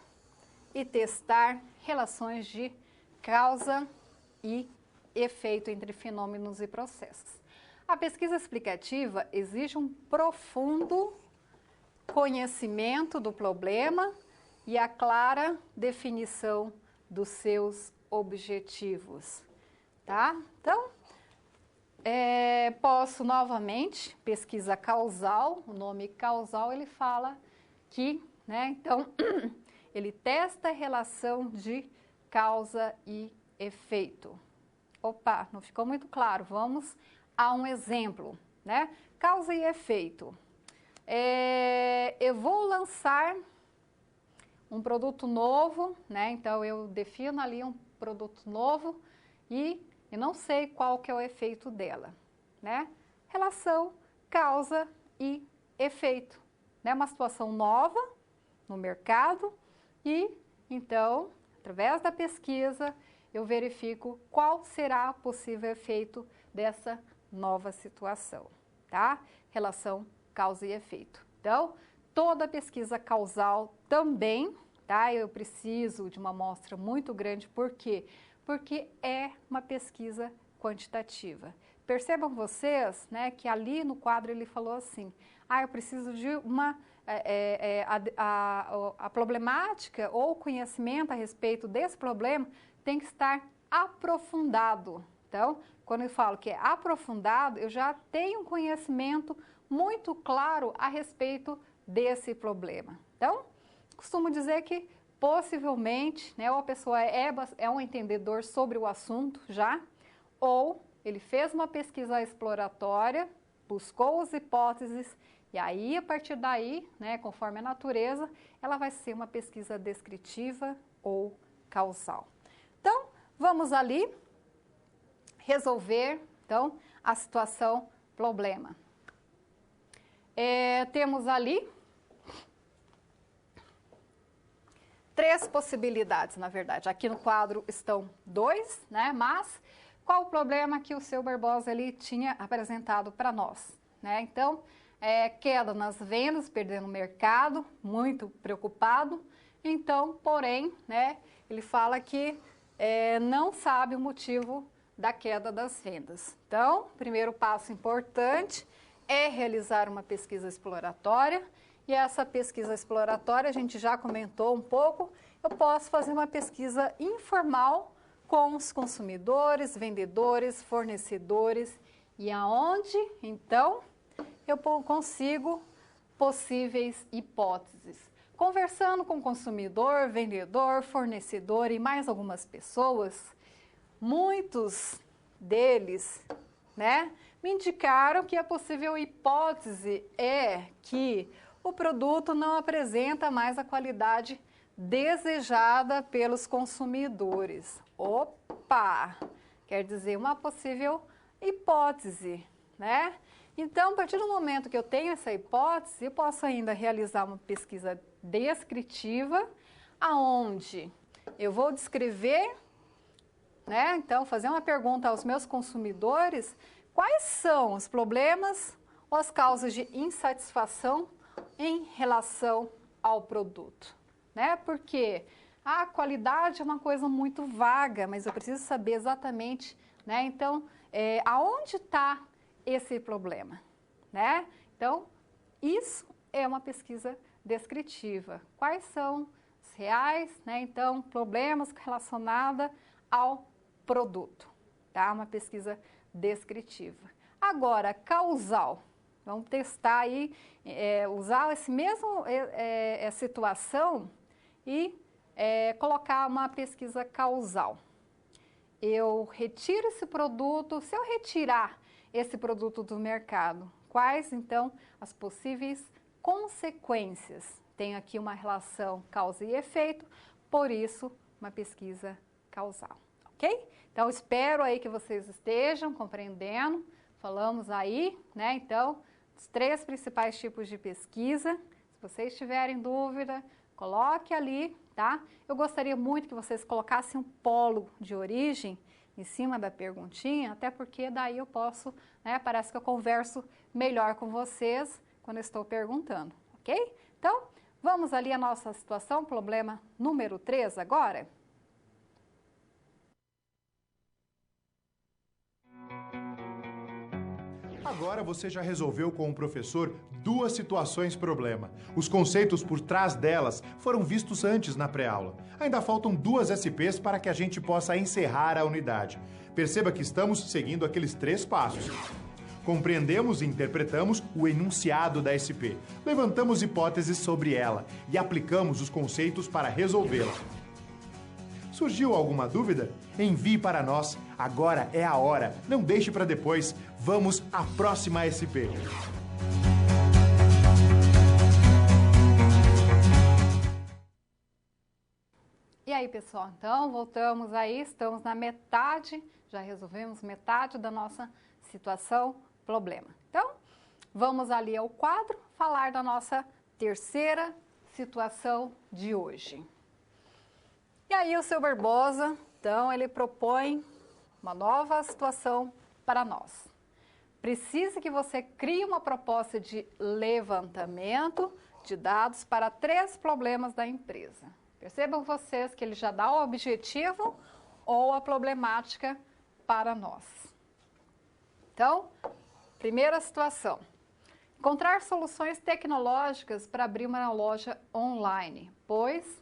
e testar relações de causa e efeito entre fenômenos e processos. A pesquisa explicativa exige um profundo conhecimento do problema e a clara definição dos seus objetivos, tá? Então, posso novamente, pesquisa causal, o nome causal ele fala que, né, então, ele testa a relação de causa e efeito. Opa, não ficou muito claro, vamos a um exemplo, né? Causa e efeito. Eu vou lançar um produto novo, né? Então eu defino ali um produto novo e eu não sei qual que é o efeito dela, né? Relação, causa e efeito, né? Uma situação nova no mercado e então, através da pesquisa, eu verifico qual será o possível efeito dessa nova situação, tá? Relação, causa e efeito. Então, toda pesquisa causal também, tá? Eu preciso de uma amostra muito grande, por quê? Porque é uma pesquisa quantitativa. Percebam vocês, né, que ali no quadro ele falou assim, eu preciso de uma, a problemática ou o conhecimento a respeito desse problema tem que estar aprofundado. Então, quando eu falo que é aprofundado, eu já tenho um conhecimento muito claro a respeito desse problema. Então, costumo dizer que possivelmente, né, ou a pessoa é um entendedor sobre o assunto já, ou ele fez uma pesquisa exploratória, buscou as hipóteses, e aí, a partir daí, né, conforme a natureza, ela vai ser uma pesquisa descritiva ou causal. Então, vamos ali resolver, então, a situação problema. Temos ali 3 possibilidades, na verdade. Aqui no quadro estão 2, né? Mas qual o problema que o seu Barbosa ele tinha apresentado para nós, né? Então, queda nas vendas, perdendo o mercado, muito preocupado. Então, porém, né? Ele fala que não sabe o motivo da queda das vendas. Então, primeiro passo importante é realizar uma pesquisa exploratória. E essa pesquisa exploratória, a gente já comentou um pouco, eu posso fazer uma pesquisa informal com os consumidores, vendedores, fornecedores, e aonde, então, eu consigo possíveis hipóteses. Conversando com o consumidor, vendedor, fornecedor e mais algumas pessoas, muitos deles, né, me indicaram que a possível hipótese é que o produto não apresenta mais a qualidade desejada pelos consumidores. Opa! Quer dizer, uma possível hipótese, né? Então, a partir do momento que eu tenho essa hipótese, eu posso ainda realizar uma pesquisa descritiva, aonde eu vou descrever, né? Então, fazer uma pergunta aos meus consumidores, quais são os problemas ou as causas de insatisfação em relação ao produto, né? Porque a qualidade é uma coisa muito vaga, mas eu preciso saber exatamente, né? Então, aonde está esse problema, né? Então, isso é uma pesquisa descritiva. Quais são os reais, né? Então, problemas relacionados ao produto, tá? Uma pesquisa descritiva. Agora, causal. Vamos testar aí, usar esse mesmo situação e colocar uma pesquisa causal. Eu retiro esse produto, se eu retirar esse produto do mercado, quais então as possíveis consequências? Tenho aqui uma relação causa e efeito, por isso uma pesquisa causal, ok? Então espero aí que vocês estejam compreendendo, falamos aí, né, então, os 3 principais tipos de pesquisa. Se vocês tiverem dúvida, coloque ali, tá? Eu gostaria muito que vocês colocassem um polo de origem em cima da perguntinha, até porque daí eu posso, né, parece que eu converso melhor com vocês quando eu estou perguntando, ok? Então, vamos ali a nossa situação, problema número 3 agora? Agora você já resolveu com o professor 2 situações problema. Os conceitos por trás delas foram vistos antes na pré-aula. Ainda faltam 2 SPs para que a gente possa encerrar a unidade. Perceba que estamos seguindo aqueles 3 passos. Compreendemos e interpretamos o enunciado da SP. Levantamos hipóteses sobre ela e aplicamos os conceitos para resolvê-la. Surgiu alguma dúvida? Envie para nós. Agora é a hora. Não deixe para depois. Vamos à próxima SP. aí, pessoal, então voltamos aí, estamos na metade, já resolvemos metade da nossa situação, problema. Então, vamos ali ao quadro, falar da nossa terceira situação de hoje. E aí o seu Barbosa, então, ele propõe uma nova situação para nós. Precisa que você crie uma proposta de levantamento de dados para 3 problemas da empresa. Percebam vocês que ele já dá o objetivo ou a problemática para nós. Então, primeira situação. Encontrar soluções tecnológicas para abrir uma loja online, pois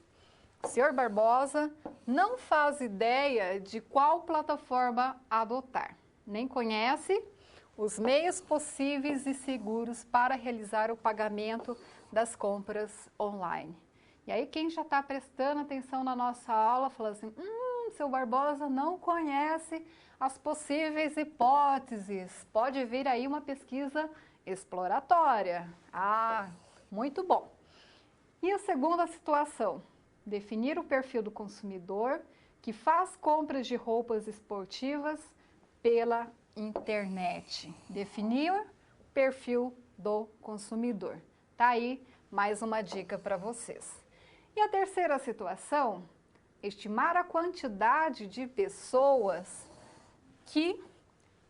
o Sr. Barbosa não faz ideia de qual plataforma adotar, nem conhece os meios possíveis e seguros para realizar o pagamento das compras online. E aí quem já está prestando atenção na nossa aula fala assim, seu Barbosa não conhece as possíveis hipóteses, pode vir aí uma pesquisa exploratória. Ah, muito bom. E a segunda situação, definir o perfil do consumidor que faz compras de roupas esportivas pela internet. Definir o perfil do consumidor. Tá aí mais uma dica para vocês. E a terceira situação, estimar a quantidade de pessoas que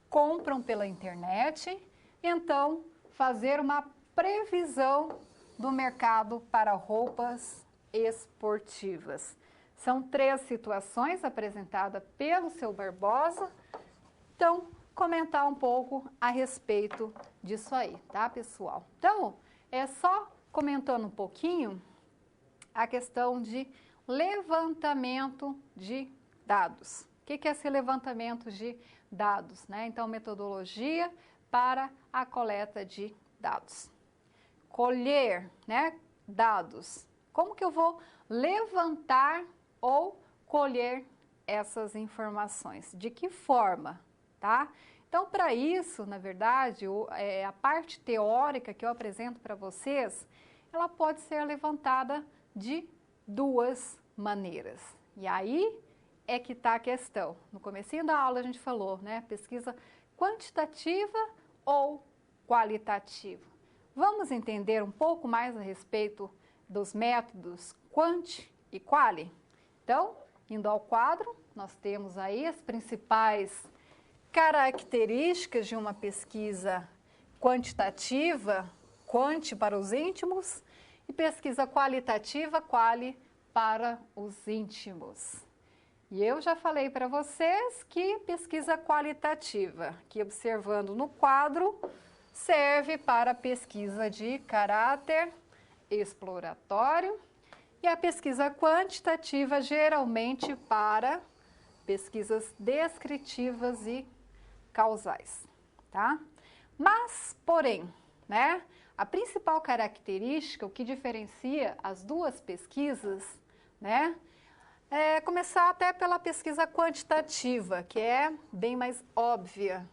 compram pela internet, então fazer uma previsão do mercado para roupas esportivas. São 3 situações apresentadas pelo seu Barbosa, então comentar um pouco a respeito disso aí, tá, pessoal? Então, é só comentando um pouquinho a questão de levantamento de dados. O que é esse levantamento de dados, né? Então, metodologia para a coleta de dados. Colher, né, dados. Como que eu vou levantar ou colher essas informações? De que forma, tá? Então, para isso, na verdade, a parte teórica que eu apresento para vocês, ela pode ser levantada de 2 maneiras. E aí é que está a questão. No comecinho da aula a gente falou, né? Pesquisa quantitativa ou qualitativa. Vamos entender um pouco mais a respeito dos métodos quant e quali? Então, indo ao quadro, nós temos aí as principais características de uma pesquisa quantitativa, quant para os íntimos, e pesquisa qualitativa, quali para os íntimos. E eu já falei para vocês que pesquisa qualitativa, que observando no quadro, serve para pesquisa de caráter exploratório, e a pesquisa quantitativa geralmente para pesquisas descritivas e causais, tá? Mas, porém, né, a principal característica, o que diferencia as 2 pesquisas, né, é começar até pela pesquisa quantitativa, que é bem mais óbvia.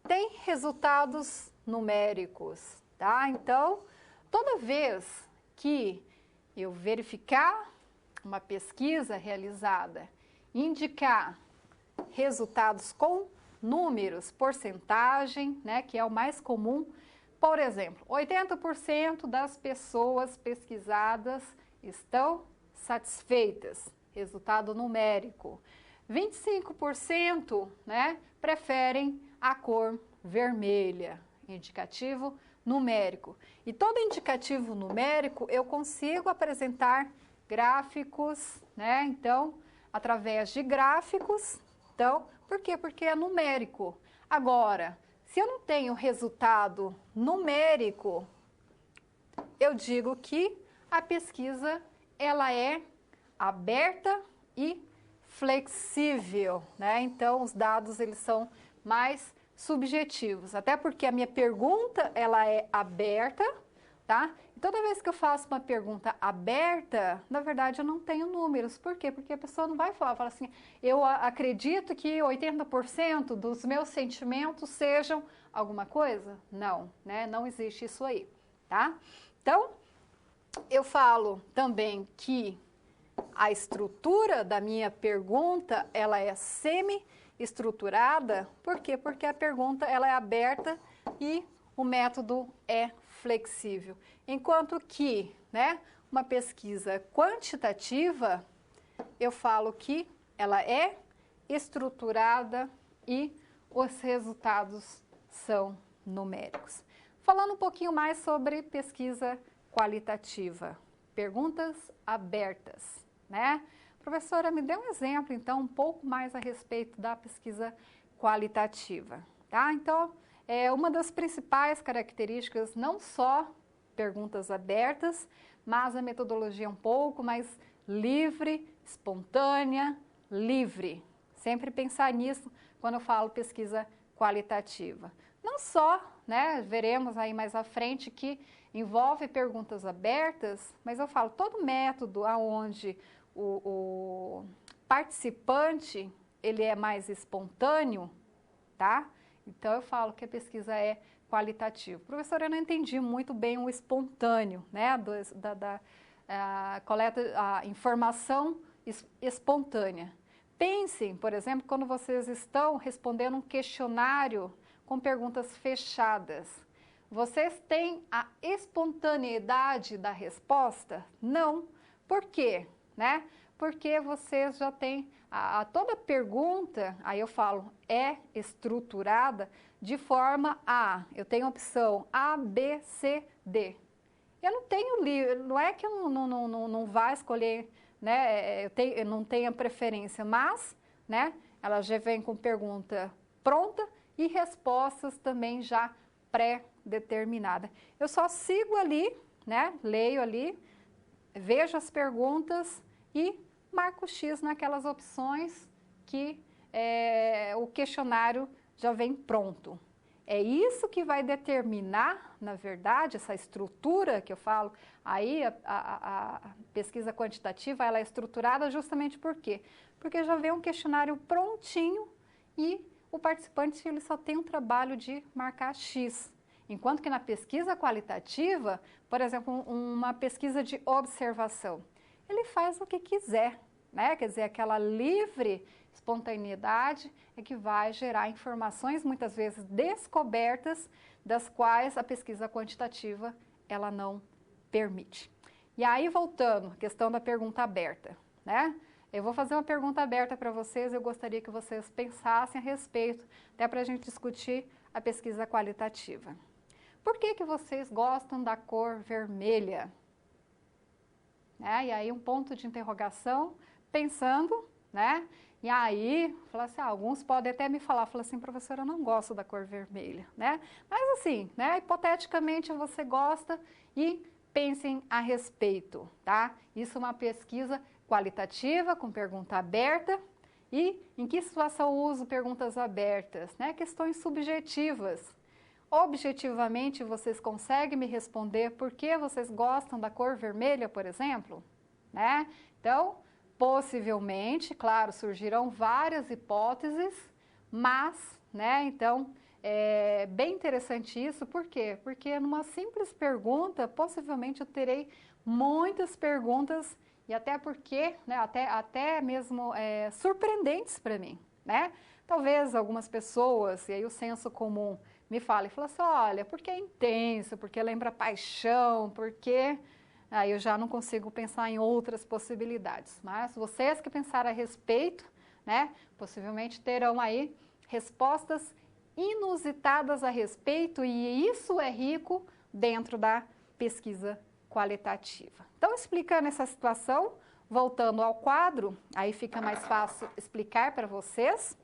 Tem resultados numéricos, tá? Então, toda vez que eu verificar uma pesquisa realizada, indicar resultados com números, porcentagem, né, que é o mais comum. Por exemplo, 80% das pessoas pesquisadas estão satisfeitas, resultado numérico. 25%, né, preferem a cor vermelha, indicativo numérico. E todo indicativo numérico eu consigo apresentar gráficos, né? Então, através de gráficos, então, por quê? Porque é numérico. Agora, se eu não tenho resultado numérico, eu digo que a pesquisa ela é aberta e flexível, né? Então, os dados eles são mais subjetivos, até porque a minha pergunta ela é aberta, tá? E toda vez que eu faço uma pergunta aberta, na verdade eu não tenho números. Por quê? Porque a pessoa não vai falar assim, eu acredito que 80% dos meus sentimentos sejam alguma coisa? Não, né? Não existe isso aí, tá? Então, eu falo também que a estrutura da minha pergunta, ela é semi-estruturada. Por quê? Porque a pergunta ela é aberta e o método é flexível. Enquanto que, né, uma pesquisa quantitativa, eu falo que ela é estruturada e os resultados são numéricos. Falando um pouquinho mais sobre pesquisa qualitativa, perguntas abertas, né? Professora, me dê um exemplo, então, um pouco mais a respeito da pesquisa qualitativa, tá? Então, uma das principais características, não só perguntas abertas, mas a metodologia um pouco mais livre, espontânea, livre. Sempre pensar nisso quando eu falo pesquisa qualitativa. Não só, né, veremos aí mais à frente que envolve perguntas abertas, mas eu falo todo método onde o participante ele é mais espontâneo, tá? Então eu falo que a pesquisa é qualitativa. Professora, eu não entendi muito bem o espontâneo, né, a informação espontânea. Pensem, por exemplo, quando vocês estão respondendo um questionário com perguntas fechadas. Vocês têm a espontaneidade da resposta? Não. Por quê? Né? Porque vocês já têm toda pergunta, aí eu falo, é estruturada de forma A. Eu tenho a opção A, B, C, D. Eu não tenho livro, não é que eu não vá escolher, né? Eu não tenho preferência, mas, né? Ela já vem com pergunta pronta e respostas também já pré-determinadas. Eu só sigo ali, né? Leio ali, vejo as perguntas e marco X naquelas opções que o questionário já vem pronto. É isso que vai determinar, na verdade, essa estrutura que eu falo. Aí a pesquisa quantitativa ela é estruturada justamente por quê? Porque já vem um questionário prontinho e o participante ele só tem um trabalho de marcar X. Enquanto que na pesquisa qualitativa, por exemplo, uma pesquisa de observação, ele faz o que quiser, né? Quer dizer, aquela livre espontaneidade é que vai gerar informações muitas vezes descobertas, das quais a pesquisa quantitativa ela não permite. E aí, voltando à questão da pergunta aberta, né? Eu vou fazer uma pergunta aberta para vocês, eu gostaria que vocês pensassem a respeito, até para a gente discutir a pesquisa qualitativa. Por que vocês gostam da cor vermelha? E aí um ponto de interrogação, pensando, né? E aí, assim, alguns podem até me falar assim, professora, eu não gosto da cor vermelha, né? Mas assim, né? Hipoteticamente você gosta e pensem a respeito, tá? Isso é uma pesquisa qualitativa, com pergunta aberta. E em que situação eu uso perguntas abertas? Né? Questões subjetivas. Objetivamente, vocês conseguem me responder por que vocês gostam da cor vermelha, por exemplo? Né? Então, possivelmente, claro, surgirão várias hipóteses, mas, né, então, é bem interessante isso, por quê? Porque numa simples pergunta, possivelmente eu terei muitas perguntas e até porque, né, até mesmo surpreendentes para mim, né? Talvez algumas pessoas, e aí o senso comum me fala assim, olha, porque é intenso, porque lembra paixão, porque... Aí eu já não consigo pensar em outras possibilidades. Mas vocês que pensaram a respeito, né, possivelmente terão aí respostas inusitadas a respeito e isso é rico dentro da pesquisa qualitativa. Então, explicando essa situação, voltando ao quadro, aí fica mais fácil explicar para vocês.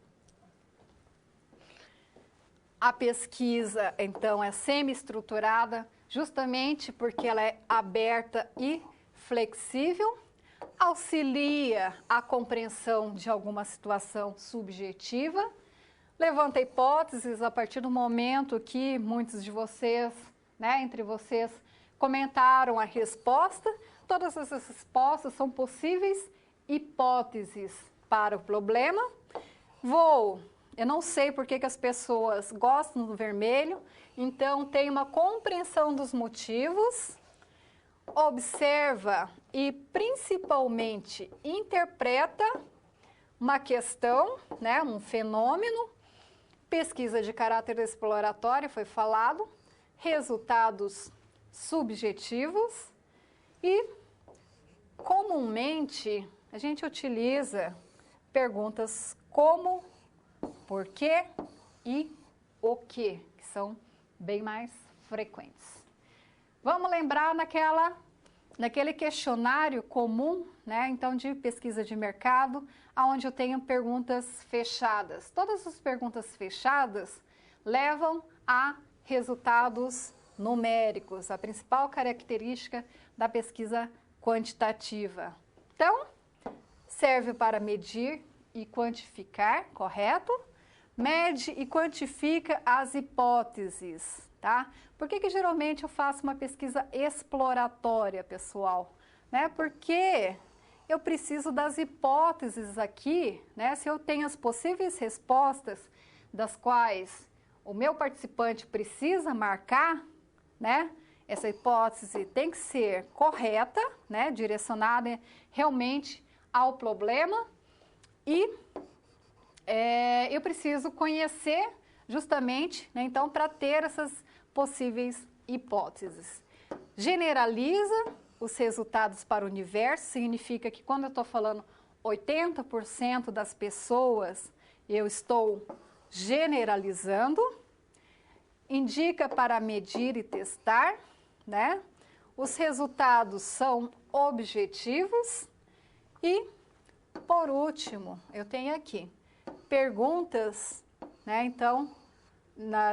A pesquisa, então, é semi-estruturada, justamente porque ela é aberta e flexível, auxilia a compreensão de alguma situação subjetiva, levanta hipóteses a partir do momento que muitos de vocês, né, entre vocês, comentaram a resposta. Todas essas respostas são possíveis hipóteses para o problema. Eu não sei por que as pessoas gostam do vermelho, então tem uma compreensão dos motivos, observa e principalmente interpreta uma questão, né, um fenômeno, pesquisa de caráter exploratório, foi falado, resultados subjetivos e, comumente, a gente utiliza perguntas como, por quê e o que são bem mais frequentes. Vamos lembrar naquele questionário comum, né, então, de pesquisa de mercado, onde eu tenho perguntas fechadas. Todas as perguntas fechadas levam a resultados numéricos, a principal característica da pesquisa quantitativa. Então, serve para medir e quantificar, correto? Mede e quantifica as hipóteses, tá? Por que geralmente eu faço uma pesquisa exploratória, pessoal? Né? Porque eu preciso das hipóteses aqui, né? Se eu tenho as possíveis respostas das quais o meu participante precisa marcar, né? Essa hipótese tem que ser correta, né? Direcionada realmente ao problema e eu preciso conhecer justamente, né? Então, para ter essas possíveis hipóteses. Generaliza os resultados para o universo, significa que quando eu estou falando 80% das pessoas, eu estou generalizando. Indica para medir e testar, né? Os resultados são objetivos. E, por último, eu tenho aqui perguntas, né? Então,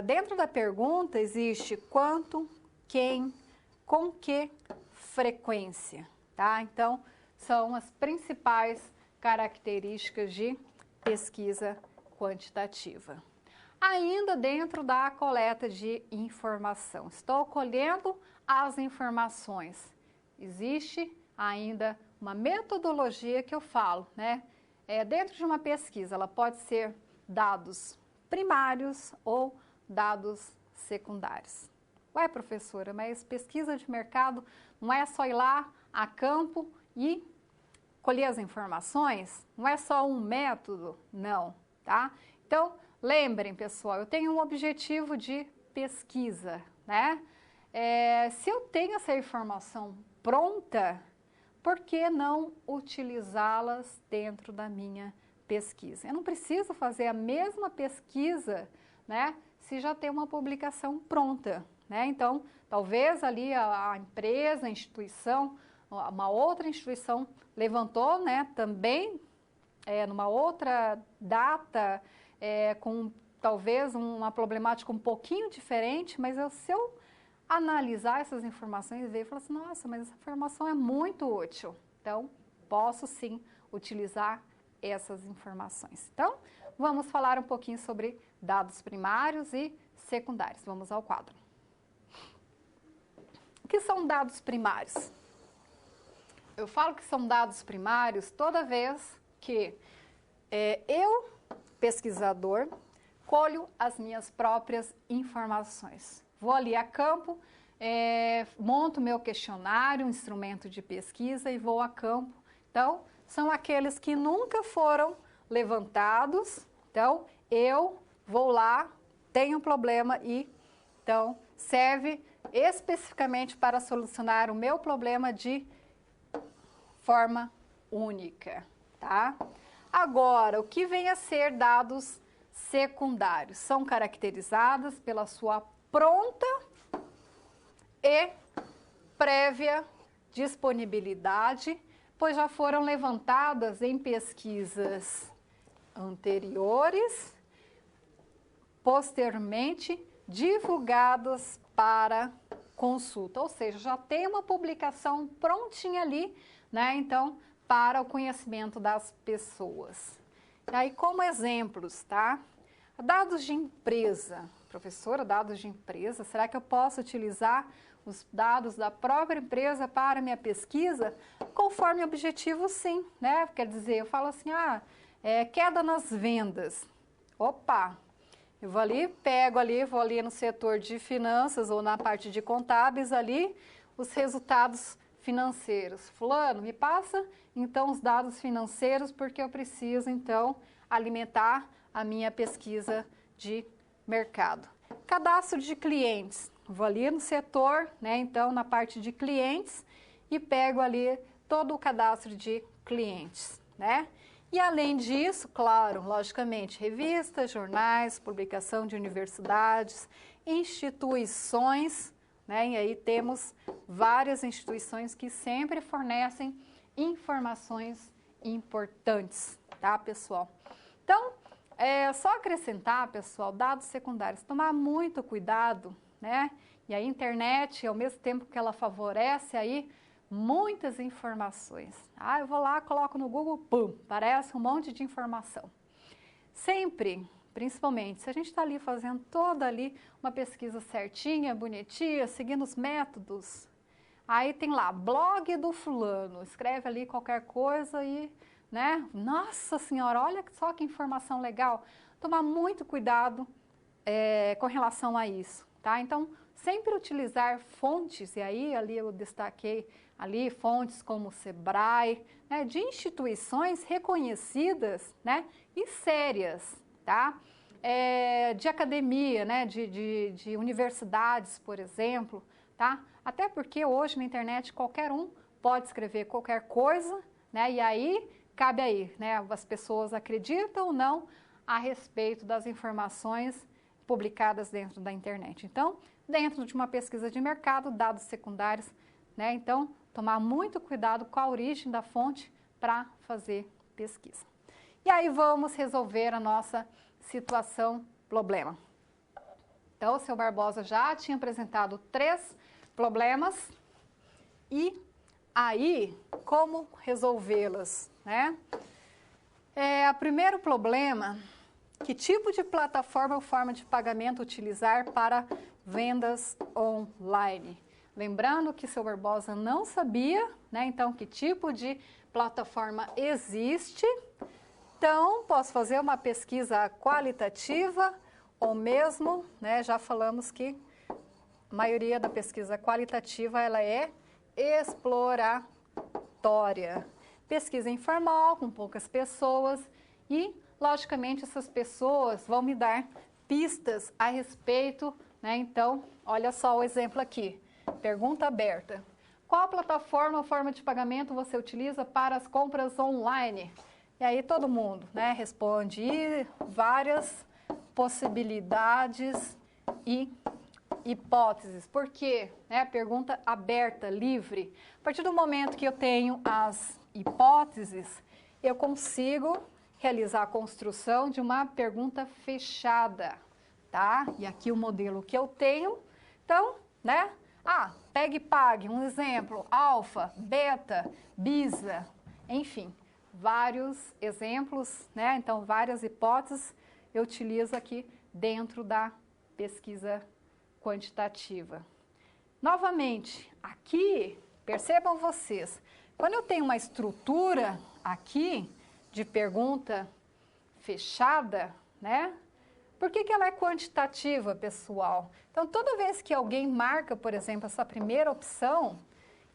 dentro da pergunta existe quanto, quem, com que frequência, tá? Então, são as principais características de pesquisa quantitativa. Ainda dentro da coleta de informação, estou colhendo as informações. Existe ainda uma metodologia que eu falo, né? Dentro de uma pesquisa, ela pode ser dados primários ou dados secundários. Ué, professora, mas pesquisa de mercado não é só ir lá a campo e colher as informações? Não é só um método? Não, tá? Então, lembrem, pessoal, eu tenho um objetivo de pesquisa, né? Se eu tenho essa informação pronta, por que não utilizá-las dentro da minha pesquisa? Eu não preciso fazer a mesma pesquisa, né, se já tem uma publicação pronta, né? Então, talvez ali a empresa, a instituição, uma outra instituição levantou, né, também numa outra data, com talvez uma problemática um pouquinho diferente, mas se eu analisar essas informações e ver e falar assim, nossa, mas essa informação é muito útil. Então, posso sim utilizar essas informações. Então, vamos falar um pouquinho sobre dados primários e secundários. Vamos ao quadro. O que são dados primários? Eu falo que são dados primários toda vez que eu, pesquisador, colho as minhas próprias informações. Vou ali a campo, monto meu questionário, um instrumento de pesquisa e vou a campo. Então, são aqueles que nunca foram levantados. Então, eu vou lá, tenho um problema e, então, serve especificamente para solucionar o meu problema de forma única, tá? Agora, o que vem a ser dados secundários? São caracterizados pela sua pronta e prévia disponibilidade, pois já foram levantadas em pesquisas anteriores, posteriormente divulgadas para consulta, ou seja, já tem uma publicação prontinha ali, né? Então, para o conhecimento das pessoas. E aí, como exemplos, tá? Dados de empresa. Professora, dados de empresa, será que eu posso utilizar os dados da própria empresa para minha pesquisa? Conforme objetivo, sim, né? Quer dizer, eu falo assim, queda nas vendas. Opa, eu vou ali, vou ali no setor de finanças ou na parte de contábeis ali, os resultados financeiros. Fulano, me passa então os dados financeiros porque eu preciso então alimentar a minha pesquisa de mercado. Cadastro de clientes. Vou ali no setor, né, então na parte de clientes e pego ali todo o cadastro de clientes, né? E além disso, claro, logicamente, revistas, jornais, publicação de universidades, instituições, né? E aí temos várias instituições que sempre fornecem informações importantes, tá, pessoal? Então, só acrescentar, pessoal, dados secundários, tomar muito cuidado, né? E a internet, ao mesmo tempo que ela favorece aí muitas informações. Ah, eu vou lá, coloco no Google, pum, aparece um monte de informação. Sempre, principalmente, se a gente está ali fazendo toda ali uma pesquisa certinha, bonitinha, seguindo os métodos, aí tem lá, blog do fulano, escreve ali qualquer coisa e, né, nossa senhora, olha só que informação legal. Tomar muito cuidado com relação a isso, tá? Então, sempre utilizar fontes, e aí ali eu destaquei ali fontes como o Sebrae, né, de instituições reconhecidas, né, e sérias, tá? De academia, né, de universidades, por exemplo, tá? Até porque hoje na internet qualquer um pode escrever qualquer coisa, né, e aí cabe aí, né, as pessoas acreditam ou não a respeito das informações publicadas dentro da internet. Então, dentro de uma pesquisa de mercado, dados secundários, né? Então, tomar muito cuidado com a origem da fonte para fazer pesquisa. E aí vamos resolver a nossa situação problema. Então, o seu Barbosa já tinha apresentado 3 problemas e aí como resolvê-las, né? O primeiro problema, que tipo de plataforma ou forma de pagamento utilizar para vendas online? Lembrando que seu Barbosa não sabia, né? Então, que tipo de plataforma existe. Então, posso fazer uma pesquisa qualitativa ou mesmo, né? Já falamos que a maioria da pesquisa qualitativa, ela é exploratória. Pesquisa informal, com poucas pessoas e, logicamente, essas pessoas vão me dar pistas a respeito, né? Então, olha só o exemplo aqui. Pergunta aberta. Qual plataforma ou forma de pagamento você utiliza para as compras online? E aí todo mundo, né, responde várias possibilidades e hipóteses. Por quê? Pergunta aberta, livre. A partir do momento que eu tenho as hipóteses, eu consigo realizar a construção de uma pergunta fechada, tá? E aqui o modelo que eu tenho, então, né? Pegue e pague, um exemplo, alfa, beta, bisa, enfim, vários exemplos, né? Então, várias hipóteses eu utilizo aqui dentro da pesquisa quantitativa. Novamente, aqui, percebam vocês, quando eu tenho uma estrutura aqui de pergunta fechada, né? Por que ela é quantitativa, pessoal? Então, toda vez que alguém marca, por exemplo, essa primeira opção,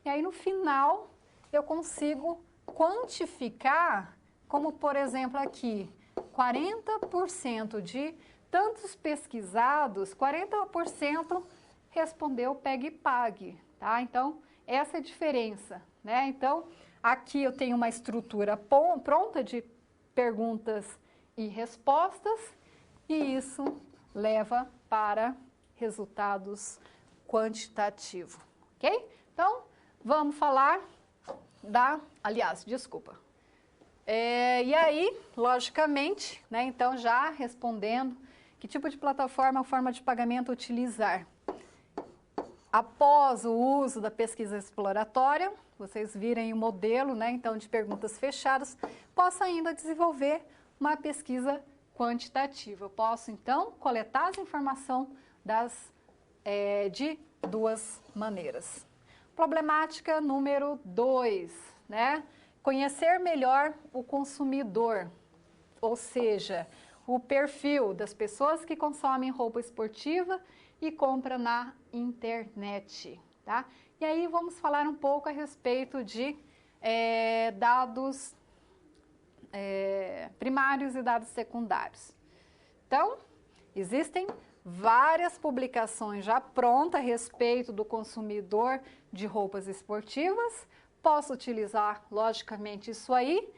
e aí no final eu consigo quantificar, como por exemplo aqui, 40% de tantos pesquisados, 40% respondeu pegue e pague, tá? Então, essa é a diferença, né? Então, aqui eu tenho uma estrutura pronta de perguntas e respostas, e isso leva para resultados quantitativos, ok? Então, vamos falar e aí, logicamente, né, então já respondendo, que tipo de plataforma ou forma de pagamento utilizar? Após o uso da pesquisa exploratória, vocês virem o modelo, né, então, de perguntas fechadas, posso ainda desenvolver uma pesquisa quantitativa. Eu posso, então, coletar as informações de 2 maneiras. Problemática número 2, né? Conhecer melhor o consumidor, ou seja, o perfil das pessoas que consomem roupa esportiva e compram na internet, tá? E aí vamos falar um pouco a respeito de dados primários e dados secundários. Então, existem várias publicações já prontas a respeito do consumidor de roupas esportivas. Posso utilizar, logicamente, isso aí.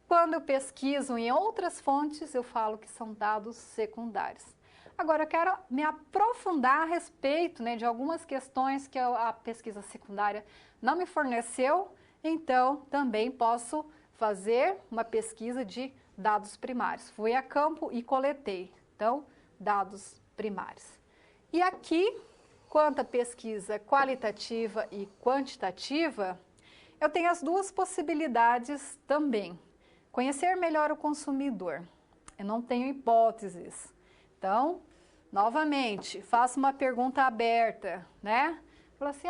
Quando eu pesquiso em outras fontes, eu falo que são dados secundários. Agora, eu quero me aprofundar a respeito, né, de algumas questões que a pesquisa secundária não me forneceu, então também posso fazer uma pesquisa de dados primários. Fui a campo e coletei, então, dados primários. E aqui, quanto à pesquisa qualitativa e quantitativa, eu tenho as duas possibilidades também. Conhecer melhor o consumidor. Eu não tenho hipóteses. Então, novamente, faço uma pergunta aberta, né? Falo assim,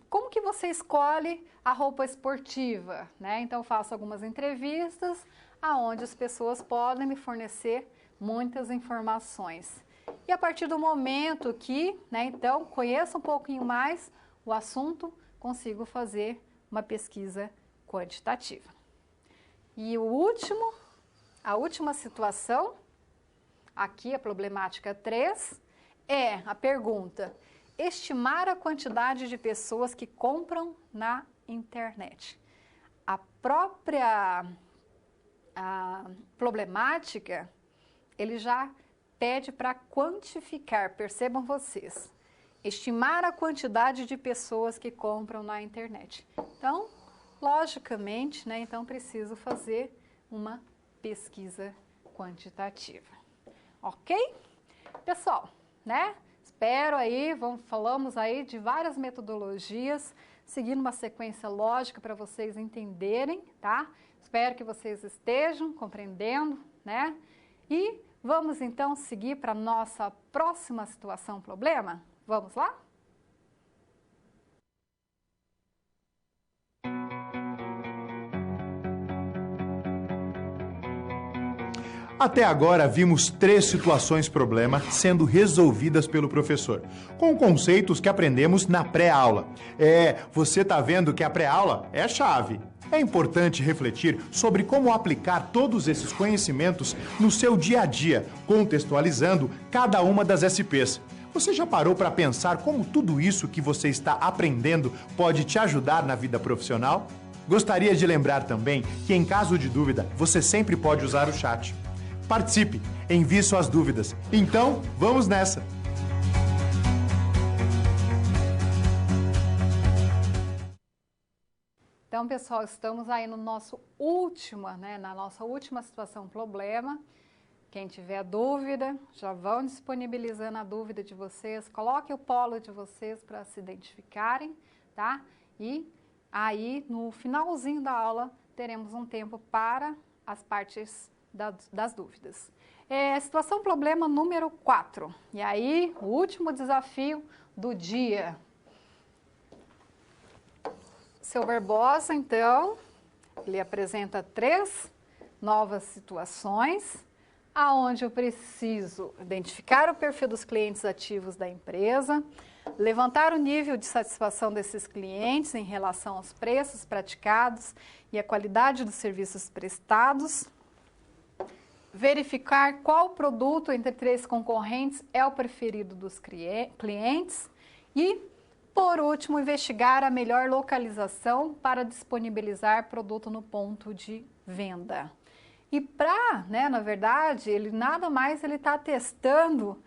como que você escolhe a roupa esportiva, né? Então, faço algumas entrevistas aonde as pessoas podem me fornecer muitas informações. E a partir do momento que, né, então, conheço um pouquinho mais o assunto, consigo fazer uma pesquisa quantitativa. E a última situação, aqui a problemática 3, é a pergunta: estimar a quantidade de pessoas que compram na internet. A própria problemática, ele já pede para quantificar, percebam vocês, estimar a quantidade de pessoas que compram na internet. Então, logicamente, né, então preciso fazer uma pesquisa quantitativa. Ok? Pessoal, né? Espero aí, falamos aí de várias metodologias, seguindo uma sequência lógica para vocês entenderem, tá? Espero que vocês estejam compreendendo, né? E vamos então seguir para a nossa próxima situação problema? Vamos lá? Até agora vimos 3 situações problema sendo resolvidas pelo professor, com conceitos que aprendemos na pré-aula. Você tá vendo que a pré-aula é a chave. É importante refletir sobre como aplicar todos esses conhecimentos no seu dia a dia, contextualizando cada uma das SPs. Você já parou para pensar como tudo isso que você está aprendendo pode te ajudar na vida profissional? Gostaria de lembrar também que, em caso de dúvida, você sempre pode usar o chat. Participe, envie suas dúvidas. Então, vamos nessa! Então, pessoal, estamos aí no nosso na nossa última situação problema. Quem tiver dúvida, já vão disponibilizando a dúvida de vocês. Coloque o polo de vocês para se identificarem, tá? E aí, no finalzinho da aula, teremos um tempo para as partes das dúvidas. Situação problema número 4. E aí, o último desafio do dia. Seu Barbosa, então, ele apresenta 3 novas situações, aonde eu preciso identificar o perfil dos clientes ativos da empresa, levantar o nível de satisfação desses clientes em relação aos preços praticados e a qualidade dos serviços prestados, verificar qual produto entre 3 concorrentes é o preferido dos clientes e, por último, investigar a melhor localização para disponibilizar produto no ponto de venda. E na verdade, ele nada mais está testando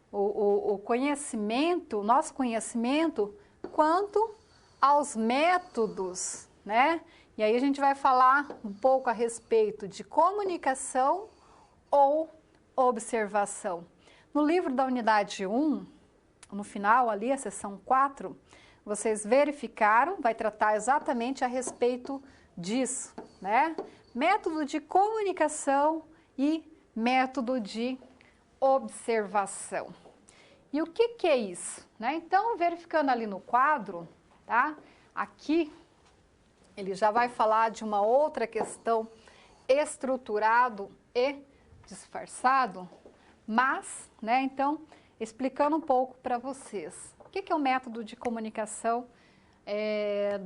o conhecimento, o nosso conhecimento, quanto aos métodos, né? E aí a gente vai falar um pouco a respeito de comunicação ou observação. No livro da unidade 1, no final ali, a seção 4, vocês verificaram, vai tratar exatamente a respeito disso, né? Método de comunicação e método de observação. E o que é isso? Né? Então, verificando ali no quadro, tá? Aqui, ele já vai falar de uma outra questão, estruturado e disfarçado, mas, né, então, explicando um pouco para vocês. o que é o método de comunicação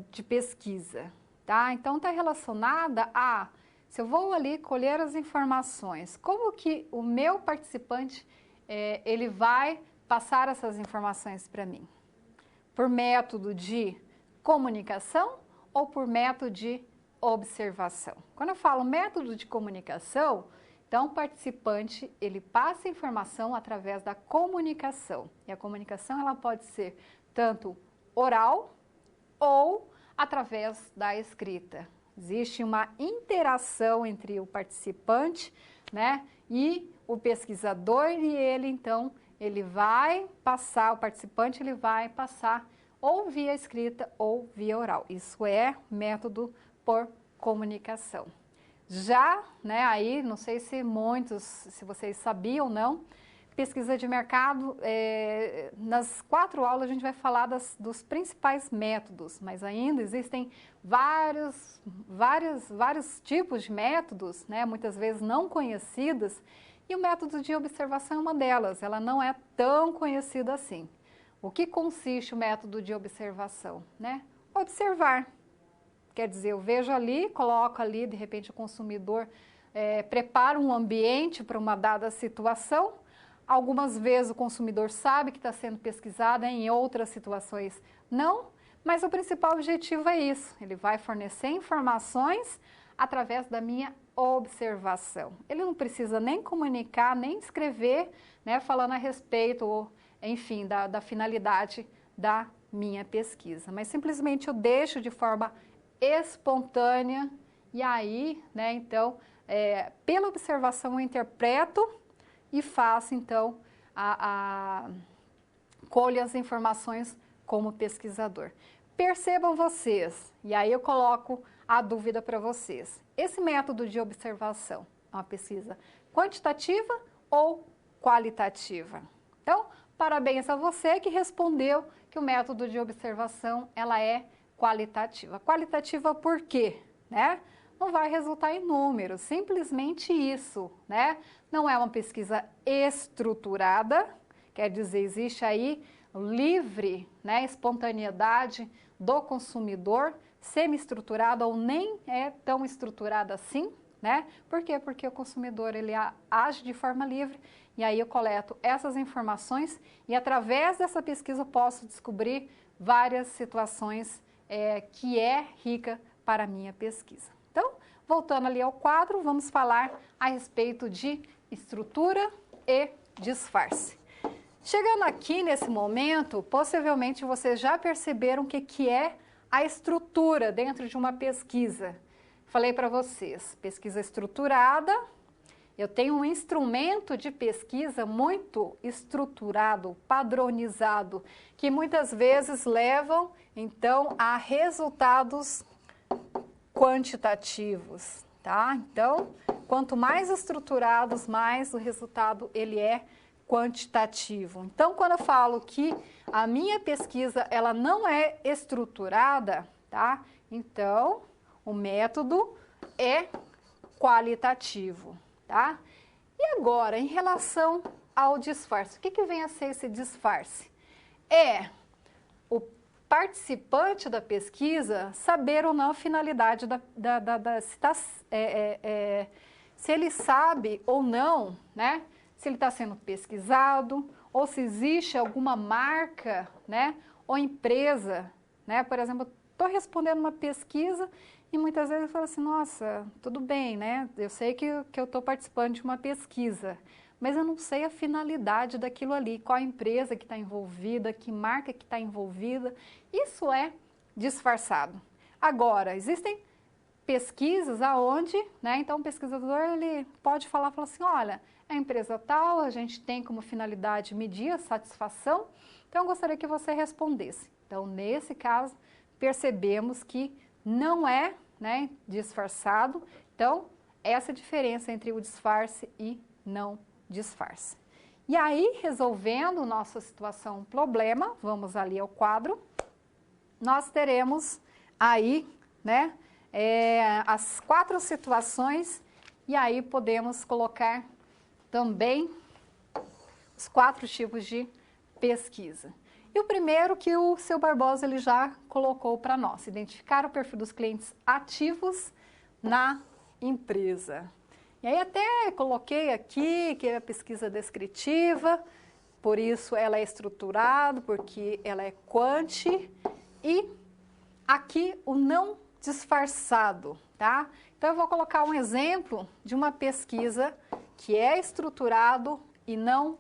de pesquisa? Tá? Então, está relacionada a, se eu vou ali colher as informações, como que o meu participante, ele vai passar essas informações para mim? Por método de comunicação ou por método de observação? Quando eu falo método de comunicação, então o participante, ele passa a informação através da comunicação. E a comunicação, ela pode ser tanto oral ou através da escrita. Existe uma interação entre o participante, né, e o pesquisador, e ele, então, ele vai passar, o participante, ele vai passar ou via escrita ou via oral. Isso é método por comunicação. Já, né, aí, não sei se muitos, se vocês sabiam ou não, pesquisa de mercado, nas 4 aulas a gente vai falar dos principais métodos, mas ainda existem vários tipos de métodos, né, muitas vezes não conhecidas, e o método de observação é uma delas, ela não é tão conhecida assim. O que consiste o método de observação? Né? Observar. Quer dizer, eu vejo ali, coloco ali, de repente o consumidor prepara um ambiente para uma dada situação. Algumas vezes o consumidor sabe que está sendo pesquisado, em outras situações não, mas o principal objetivo é isso, ele vai fornecer informações através da minha observação. Ele não precisa nem comunicar, nem escrever, né, falando a respeito, enfim, da finalidade da minha pesquisa, mas simplesmente eu deixo de forma espontânea e aí, né, então, pela observação eu interpreto e faço, então, colho as informações como pesquisador. Percebam vocês, e aí eu coloco a dúvida para vocês. Esse método de observação é uma pesquisa quantitativa ou qualitativa? Então, parabéns a você que respondeu que o método de observação, ela é qualitativa. Qualitativa por quê? Né? Não vai resultar em números, simplesmente isso, né? Não é uma pesquisa estruturada, quer dizer, existe aí livre, né, espontaneidade do consumidor, semi-estruturada ou nem é tão estruturada assim, né? Por quê? Porque o consumidor, ele age de forma livre e aí eu coleto essas informações e através dessa pesquisa eu posso descobrir várias situações que é rica para a minha pesquisa. Então, voltando ali ao quadro, vamos falar a respeito de estrutura e disfarce. Chegando aqui nesse momento, possivelmente vocês já perceberam o que é a estrutura dentro de uma pesquisa. Falei para vocês, pesquisa estruturada, eu tenho um instrumento de pesquisa muito estruturado, padronizado, que muitas vezes levam, então, a resultados quantitativos, tá? Então, quanto mais estruturados, mais o resultado ele é quantitativo. Então, quando eu falo que a minha pesquisa ela não é estruturada, tá? Então, o método é qualitativo, tá? E agora, em relação ao disfarce, o que vem a ser esse disfarce? É o participante da pesquisa saber ou não a finalidade se ele sabe ou não, né? Se ele está sendo pesquisado, ou se existe alguma marca, né, ou empresa, né, por exemplo, estou respondendo uma pesquisa e muitas vezes eu falo assim, nossa, tudo bem, né, eu sei que eu estou participando de uma pesquisa, mas eu não sei a finalidade daquilo ali, qual a empresa que está envolvida, que marca que está envolvida, isso é disfarçado. Agora, existem pesquisas aonde, né, então o pesquisador ele pode falar assim, olha, a empresa tal, a gente tem como finalidade medir a satisfação, então eu gostaria que você respondesse. Então, nesse caso, percebemos que não é, né, disfarçado, então, essa é a diferença entre o disfarce e não disfarce. E aí, resolvendo nossa situação, problema, vamos ali ao quadro, nós teremos aí, né, as 4 situações e aí podemos colocar também os 4 tipos de pesquisa. E o primeiro que o seu Barbosa ele já colocou para nós, identificar o perfil dos clientes ativos na empresa. E aí até coloquei aqui que é a pesquisa descritiva, por isso ela é estruturada, porque ela é quant, e aqui o não disfarçado, tá? Então eu vou colocar um exemplo de uma pesquisa que é estruturado e não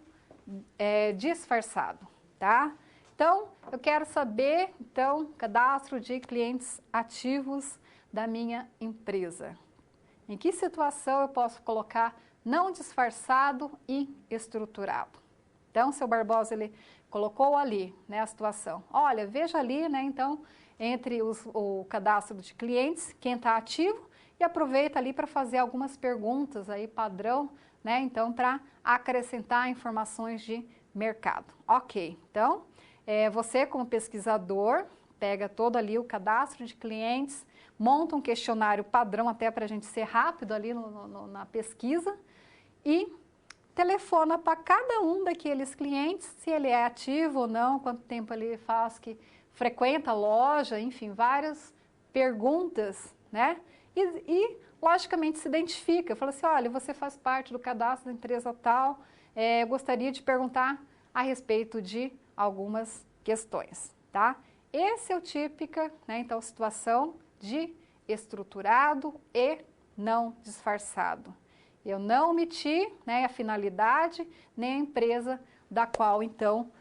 disfarçado, tá? Então, eu quero saber, então, cadastro de clientes ativos da minha empresa. Em que situação eu posso colocar não disfarçado e estruturado? Então, seu Barbosa, ele colocou ali, né, a situação. Olha, veja ali, né, então, entre o cadastro de clientes, quem está ativo, e aproveita ali para fazer algumas perguntas aí, padrão, né, então, para acrescentar informações de mercado. Ok, então, você como pesquisador, pega todo ali o cadastro de clientes, monta um questionário padrão até para a gente ser rápido ali na pesquisa e telefona para cada um daqueles clientes, se ele é ativo ou não, quanto tempo ele faz que frequenta a loja, enfim, várias perguntas, né? E logicamente se identifica, fala assim, olha, você faz parte do cadastro da empresa tal, gostaria de perguntar a respeito de algumas questões, tá? Esse é o típica, né, então, situação de estruturado e não disfarçado. Eu não omiti, né, a finalidade, nem a empresa da qual, então,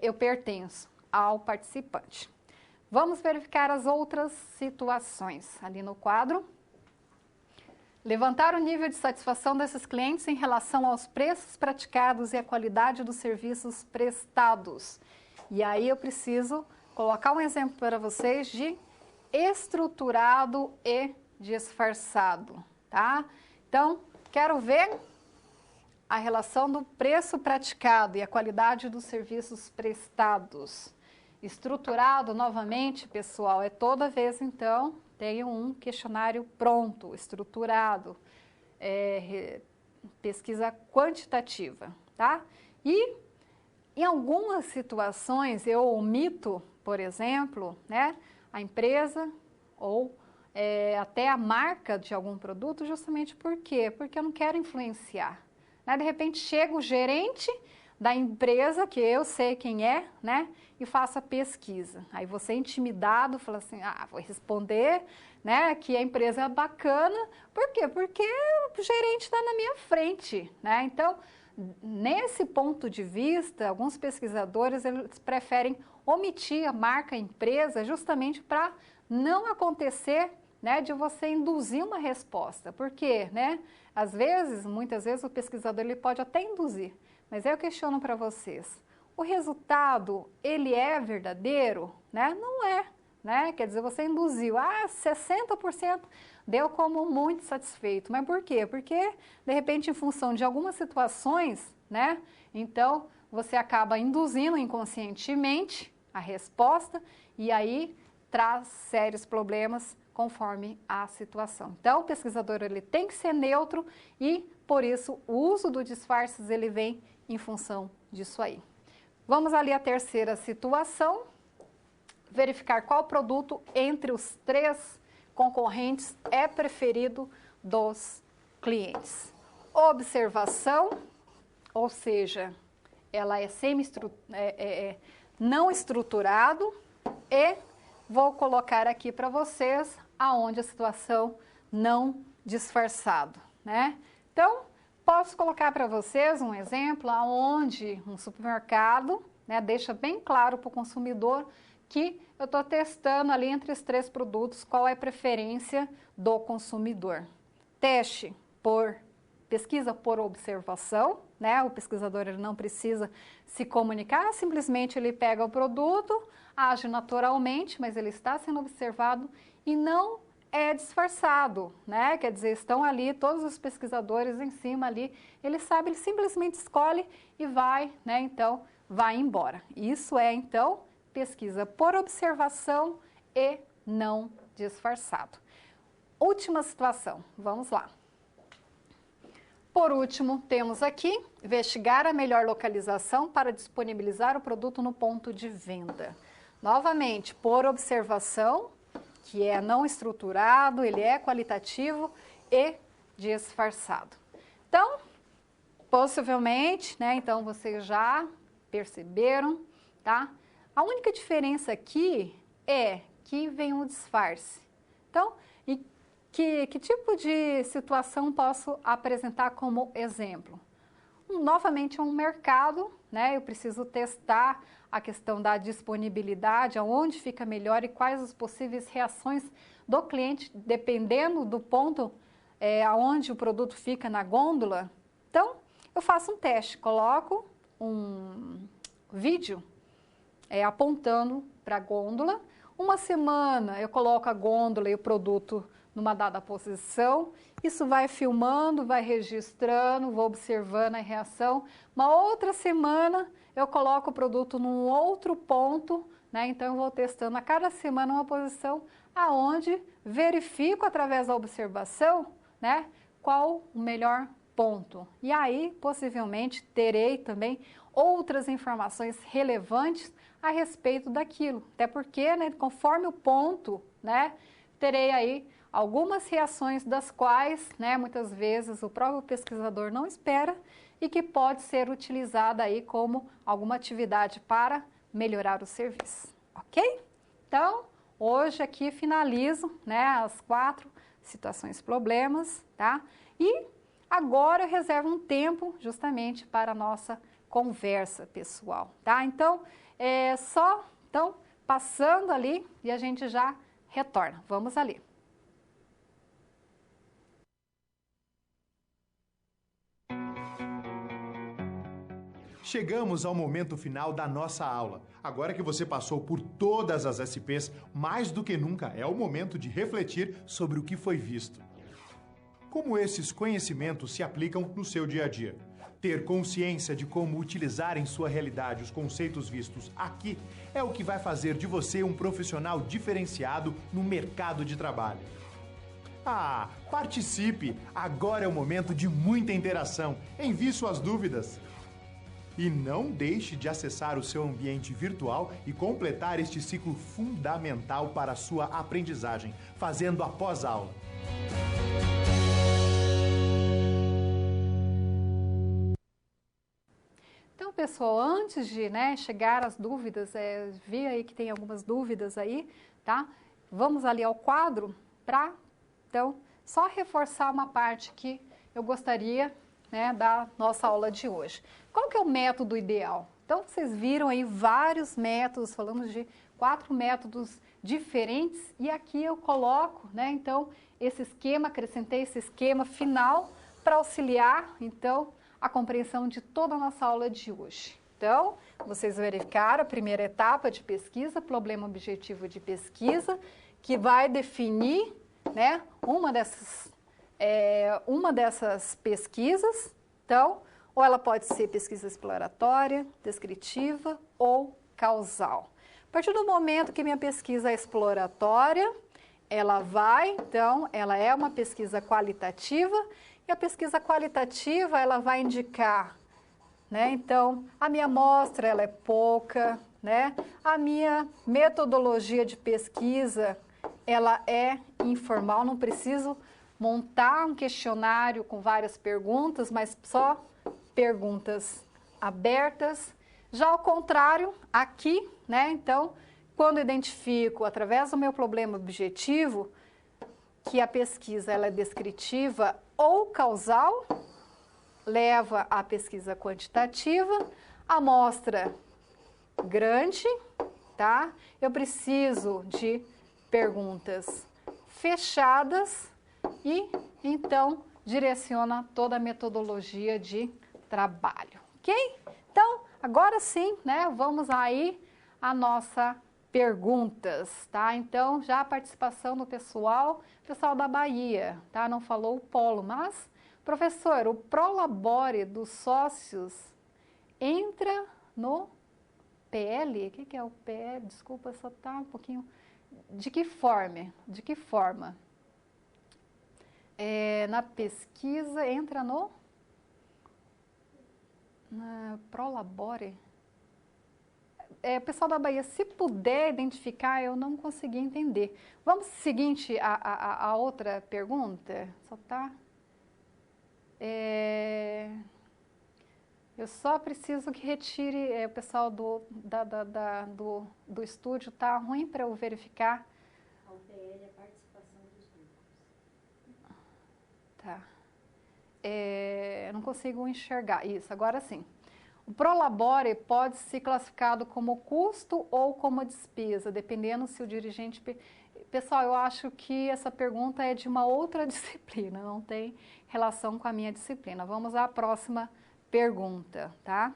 eu pertenço ao participante. Vamos verificar as outras situações ali no quadro. Levantar o nível de satisfação desses clientes em relação aos preços praticados e a qualidade dos serviços prestados. E aí eu preciso colocar um exemplo para vocês de estruturado e disfarçado, tá? Então, quero ver a relação do preço praticado e a qualidade dos serviços prestados. Estruturado, novamente, pessoal, é toda vez, então, tenho um questionário pronto, estruturado, pesquisa quantitativa, tá? E em algumas situações eu omito, por exemplo, né, a empresa ou até a marca de algum produto, justamente por quê? Porque eu não quero influenciar. Né? De repente chega o gerente da empresa, que eu sei quem é, né, e faço a pesquisa. Aí você intimidado, fala assim, vou responder, né, que a empresa é bacana. Por quê? Porque o gerente está na minha frente, né? Então, nesse ponto de vista, alguns pesquisadores eles preferem omitir a marca empresa justamente para não acontecer, né, de você induzir uma resposta. Por quê? Né? Às vezes, muitas vezes, o pesquisador ele pode até induzir, mas eu questiono para vocês, o resultado, ele é verdadeiro? Né? Não é. Né? Quer dizer, você induziu, 60% deu como muito satisfeito. Mas por quê? Porque, de repente, em função de algumas situações, né? Então, você acaba induzindo inconscientemente a resposta e aí traz sérios problemas conforme a situação. Então, o pesquisador ele tem que ser neutro e, por isso, o uso do disfarces ele vem em função disso aí. Vamos ali à terceira situação. Verificar qual produto entre os 3 concorrentes é preferido dos clientes. Observação, ou seja, ela é não estruturado e vou colocar aqui para vocês aonde a situação não disfarçado, né? Então, posso colocar para vocês um exemplo aonde um supermercado, né, deixa bem claro para o consumidor que eu estou testando ali entre os 3 produtos qual é a preferência do consumidor. Teste por pesquisa por observação, né? O pesquisador ele não precisa se comunicar, simplesmente ele pega o produto, age naturalmente, mas ele está sendo observado e não é disfarçado, né? Quer dizer, estão ali todos os pesquisadores em cima ali, ele sabe, ele simplesmente escolhe e vai, né? Então, vai embora. Isso é, então, pesquisa por observação e não disfarçado. Última situação, vamos lá. Por último, temos aqui, investigar a melhor localização para disponibilizar o produto no ponto de venda. Novamente, por observação, que é não estruturado, ele é qualitativo e disfarçado. Então, possivelmente, né, então vocês já perceberam, tá? A única diferença aqui é que vem um disfarce. Então, que tipo de situação posso apresentar como exemplo? Novamente, um mercado, né? Eu preciso testar a questão da disponibilidade, aonde fica melhor e quais as possíveis reações do cliente, dependendo do ponto aonde o produto fica na gôndola. Então, eu faço um teste, coloco um vídeo apontando para a gôndola. Uma semana eu coloco a gôndola e o produto numa dada posição, isso vai filmando, vai registrando, vou observando a reação. Uma outra semana eu coloco o produto num outro ponto, né? Então eu vou testando a cada semana uma posição aonde verifico através da observação, né, qual o melhor ponto. E aí, possivelmente, terei também outras informações relevantes a respeito daquilo. Até porque, né, conforme o ponto, né, terei aí algumas reações das quais, né, muitas vezes o próprio pesquisador não espera e que pode ser utilizada aí como alguma atividade para melhorar o serviço, ok? Então, hoje aqui finalizo, né, as 4 situações problemas, tá? E agora eu reservo um tempo justamente para a nossa conversa pessoal, tá? Então, passando ali e a gente já retorna. Vamos ali. Chegamos ao momento final da nossa aula. Agora que você passou por todas as SPs, mais do que nunca é o momento de refletir sobre o que foi visto. Como esses conhecimentos se aplicam no seu dia a dia? Ter consciência de como utilizar em sua realidade os conceitos vistos aqui é o que vai fazer de você um profissional diferenciado no mercado de trabalho. Ah, participe! Agora é o momento de muita interação. Envie suas dúvidas. E não deixe de acessar o seu ambiente virtual e completar este ciclo fundamental para a sua aprendizagem, fazendo a pós-aula. Então, pessoal, antes de, né, chegar às dúvidas, vi aí que tem algumas dúvidas aí, tá? Vamos ali ao quadro para, então, só reforçar uma parte que eu gostaria, né, da nossa aula de hoje. Qual que é o método ideal? Então, vocês viram aí vários métodos, falamos de 4 métodos diferentes e aqui eu coloco, né, então, esse esquema, acrescentei esse esquema final para auxiliar, então, a compreensão de toda a nossa aula de hoje. Então, vocês verificaram a primeira etapa de pesquisa, problema objetivo de pesquisa, que vai definir, né, uma dessas pesquisas. Então, ou ela pode ser pesquisa exploratória, descritiva ou causal. A partir do momento que minha pesquisa é exploratória, ela é uma pesquisa qualitativa e a pesquisa qualitativa, ela vai indicar, né, então, a minha amostra, ela é pouca, né, a minha metodologia de pesquisa, ela é informal, não preciso montar um questionário com várias perguntas, mas só perguntas abertas. Já ao contrário, aqui, né, então, quando identifico, através do meu problema objetivo, que a pesquisa ela é descritiva ou causal, leva à pesquisa quantitativa, amostra grande, tá? Eu preciso de perguntas fechadas e, então, direciona toda a metodologia de trabalho, ok? Então, agora sim, né, vamos aí à nossa perguntas, tá? Então, já a participação do pessoal da Bahia, tá? Não falou o polo, mas, professor, o Prolabore dos sócios entra no PL? O que é o PL? Desculpa, só tá um pouquinho... De que forma? De que forma? Na pesquisa, entra no Prolabore. Pessoal da Bahia, se puder identificar, eu não consegui entender. Vamos seguinte a outra pergunta? Só tá. Eu só preciso que retire, o pessoal do estúdio, tá ruim para eu verificar. A UTL é a participação dos grupos. Tá. Não consigo enxergar. Isso, agora sim. O Prolabore pode ser classificado como custo ou como despesa, dependendo se o dirigente... Pessoal, eu acho que essa pergunta é de uma outra disciplina, não tem relação com a minha disciplina. Vamos à próxima pergunta, tá?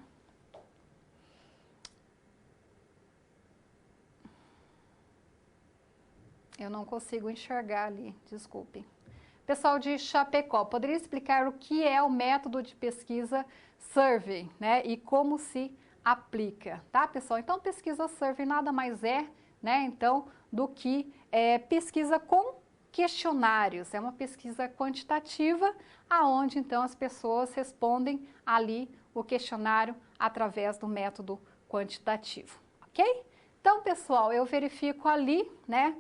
Eu não consigo enxergar ali, desculpe. Pessoal de Chapecó, poderia explicar o que é o método de pesquisa Survey, né? E como se aplica, tá, pessoal? Então, pesquisa Survey nada mais é, né? Então, do que pesquisa com questionários. É uma pesquisa quantitativa, aonde então as pessoas respondem ali o questionário através do método quantitativo, ok? Então, pessoal, eu verifico ali, né?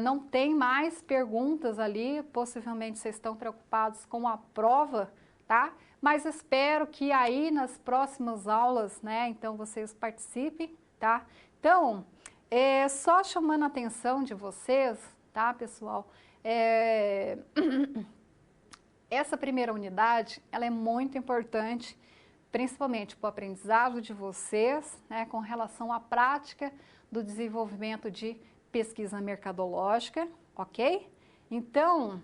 Não tem mais perguntas ali, possivelmente vocês estão preocupados com a prova, tá? Mas espero que aí nas próximas aulas, né, então vocês participem, tá? Então, só chamando a atenção de vocês, tá, pessoal? Essa primeira unidade, ela é muito importante, principalmente para o aprendizado de vocês, né, com relação à prática do desenvolvimento de pesquisa mercadológica, ok? Então,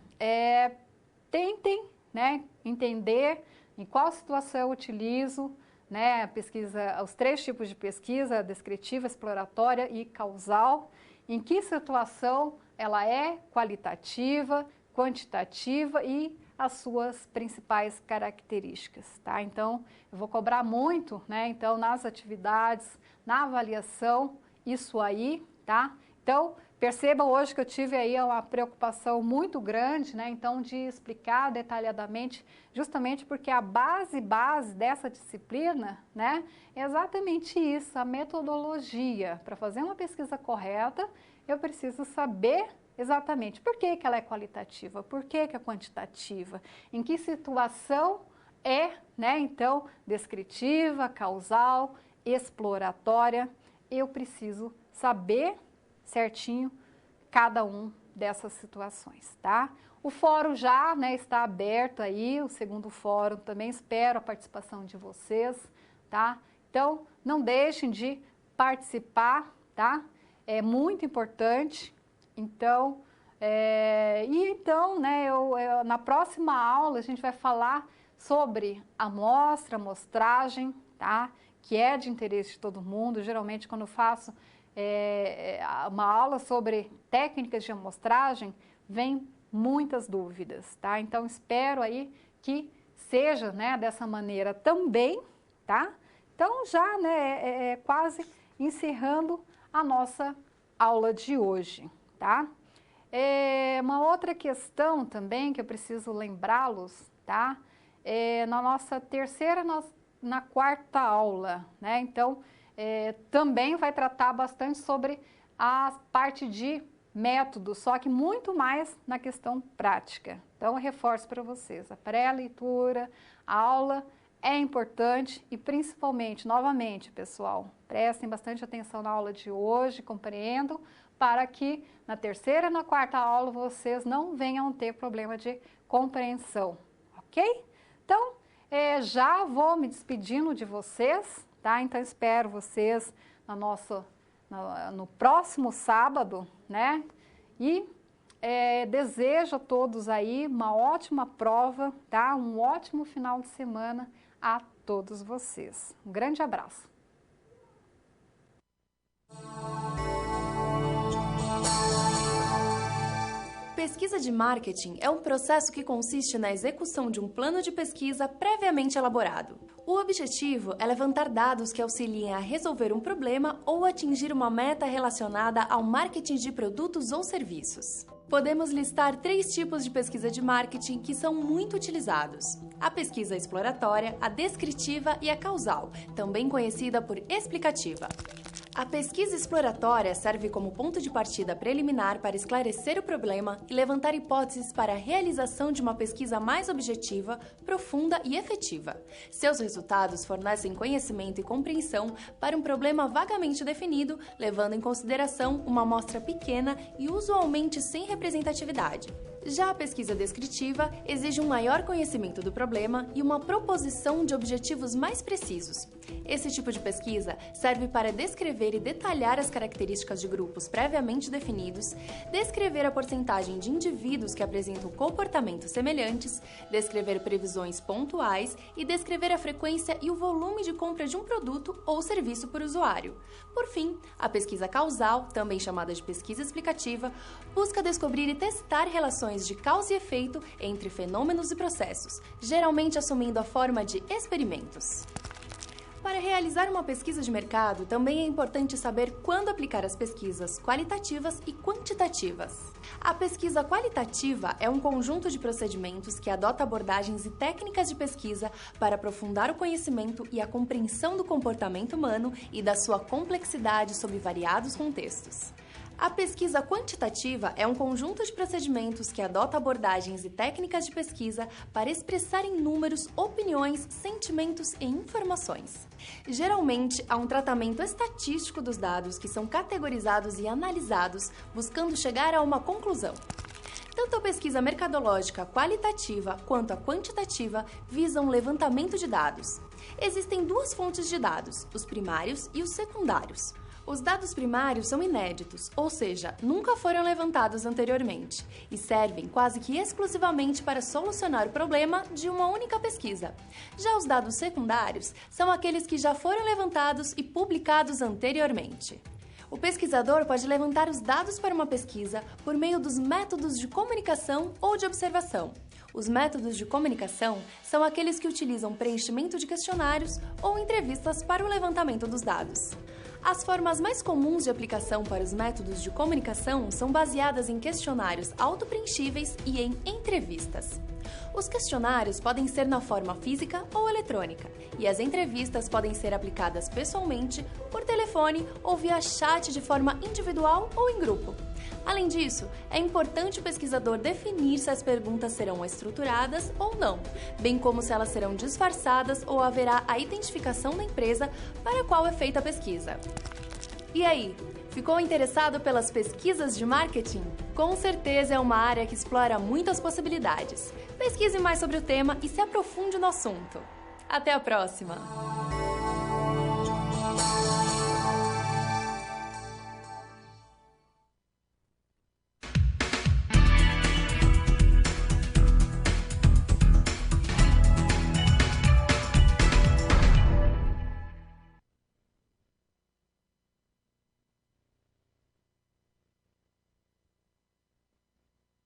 tentem, né, entender em qual situação eu utilizo, né, a pesquisa, os 3 tipos de pesquisa, descritiva, exploratória e causal, em que situação ela é qualitativa, quantitativa e as suas principais características, tá? Então, eu vou cobrar muito, né, então, nas atividades, na avaliação, isso aí, tá? Então, percebam hoje que eu tive aí uma preocupação muito grande, né, então, de explicar detalhadamente, justamente porque a base dessa disciplina, né, é exatamente isso, a metodologia. Para fazer uma pesquisa correta, eu preciso saber exatamente por que ela é qualitativa, por que é quantitativa, em que situação né, então, descritiva, causal, exploratória, eu preciso saber certinho cada um dessas situações, tá? O fórum já, né, está aberto aí, o segundo fórum também, espero a participação de vocês, tá? Então, não deixem de participar, tá? É muito importante. Então, né, na próxima aula a gente vai falar sobre amostra, amostragem, tá? Que é de interesse de todo mundo. Geralmente, quando eu faço uma aula sobre técnicas de amostragem, vem muitas dúvidas, tá? Então, espero aí que seja, né, dessa maneira também, tá? Então, já, né, quase encerrando a nossa aula de hoje, tá? Uma outra questão também que eu preciso lembrá-los, tá? Na nossa terceira, na quarta aula, né? Então, também vai tratar bastante sobre a parte de método, só que muito mais na questão prática. Então, eu reforço para vocês, a pré-leitura, a aula é importante e principalmente, novamente, pessoal, prestem bastante atenção na aula de hoje, compreendam, para que na terceira e na quarta aula vocês não venham ter problema de compreensão, ok? Então, já vou me despedindo de vocês, tá? Então, espero vocês no próximo sábado, né? E desejo a todos aí uma ótima prova, tá? Um ótimo final de semana a todos vocês. Um grande abraço. Pesquisa de marketing é um processo que consiste na execução de um plano de pesquisa previamente elaborado. O objetivo é levantar dados que auxiliem a resolver um problema ou atingir uma meta relacionada ao marketing de produtos ou serviços. Podemos listar 3 tipos de pesquisa de marketing que são muito utilizados: a pesquisa exploratória, a descritiva e a causal, também conhecida por explicativa. A pesquisa exploratória serve como ponto de partida preliminar para esclarecer o problema e levantar hipóteses para a realização de uma pesquisa mais objetiva, profunda e efetiva. Seus resultados fornecem conhecimento e compreensão para um problema vagamente definido, levando em consideração uma amostra pequena e usualmente sem representatividade. Já a pesquisa descritiva exige um maior conhecimento do problema e uma proposição de objetivos mais precisos. Esse tipo de pesquisa serve para descrever e detalhar as características de grupos previamente definidos, descrever a porcentagem de indivíduos que apresentam comportamentos semelhantes, descrever previsões pontuais e descrever a frequência e o volume de compra de um produto ou serviço por usuário. Por fim, a pesquisa causal, também chamada de pesquisa explicativa, busca descobrir e testar relações de causa e efeito entre fenômenos e processos, geralmente assumindo a forma de experimentos. Para realizar uma pesquisa de mercado, também é importante saber quando aplicar as pesquisas qualitativas e quantitativas. A pesquisa qualitativa é um conjunto de procedimentos que adota abordagens e técnicas de pesquisa para aprofundar o conhecimento e a compreensão do comportamento humano e da sua complexidade sob variados contextos. A pesquisa quantitativa é um conjunto de procedimentos que adota abordagens e técnicas de pesquisa para expressar em números, opiniões, sentimentos e informações. Geralmente, há um tratamento estatístico dos dados que são categorizados e analisados, buscando chegar a uma conclusão. Tanto a pesquisa mercadológica qualitativa quanto a quantitativa visam o levantamento de dados. Existem 2 fontes de dados, os primários e os secundários. Os dados primários são inéditos, ou seja, nunca foram levantados anteriormente, e servem quase que exclusivamente para solucionar o problema de uma única pesquisa. Já os dados secundários são aqueles que já foram levantados e publicados anteriormente. O pesquisador pode levantar os dados para uma pesquisa por meio dos métodos de comunicação ou de observação. Os métodos de comunicação são aqueles que utilizam preenchimento de questionários ou entrevistas para o levantamento dos dados. As formas mais comuns de aplicação para os métodos de comunicação são baseadas em questionários autopreenchíveis e em entrevistas. Os questionários podem ser na forma física ou eletrônica, e as entrevistas podem ser aplicadas pessoalmente, por telefone ou via chat de forma individual ou em grupo. Além disso, é importante o pesquisador definir se as perguntas serão estruturadas ou não, bem como se elas serão disfarçadas ou haverá a identificação da empresa para a qual é feita a pesquisa. E aí, ficou interessado pelas pesquisas de marketing? Com certeza é uma área que explora muitas possibilidades. Pesquise mais sobre o tema e se aprofunde no assunto. Até a próxima!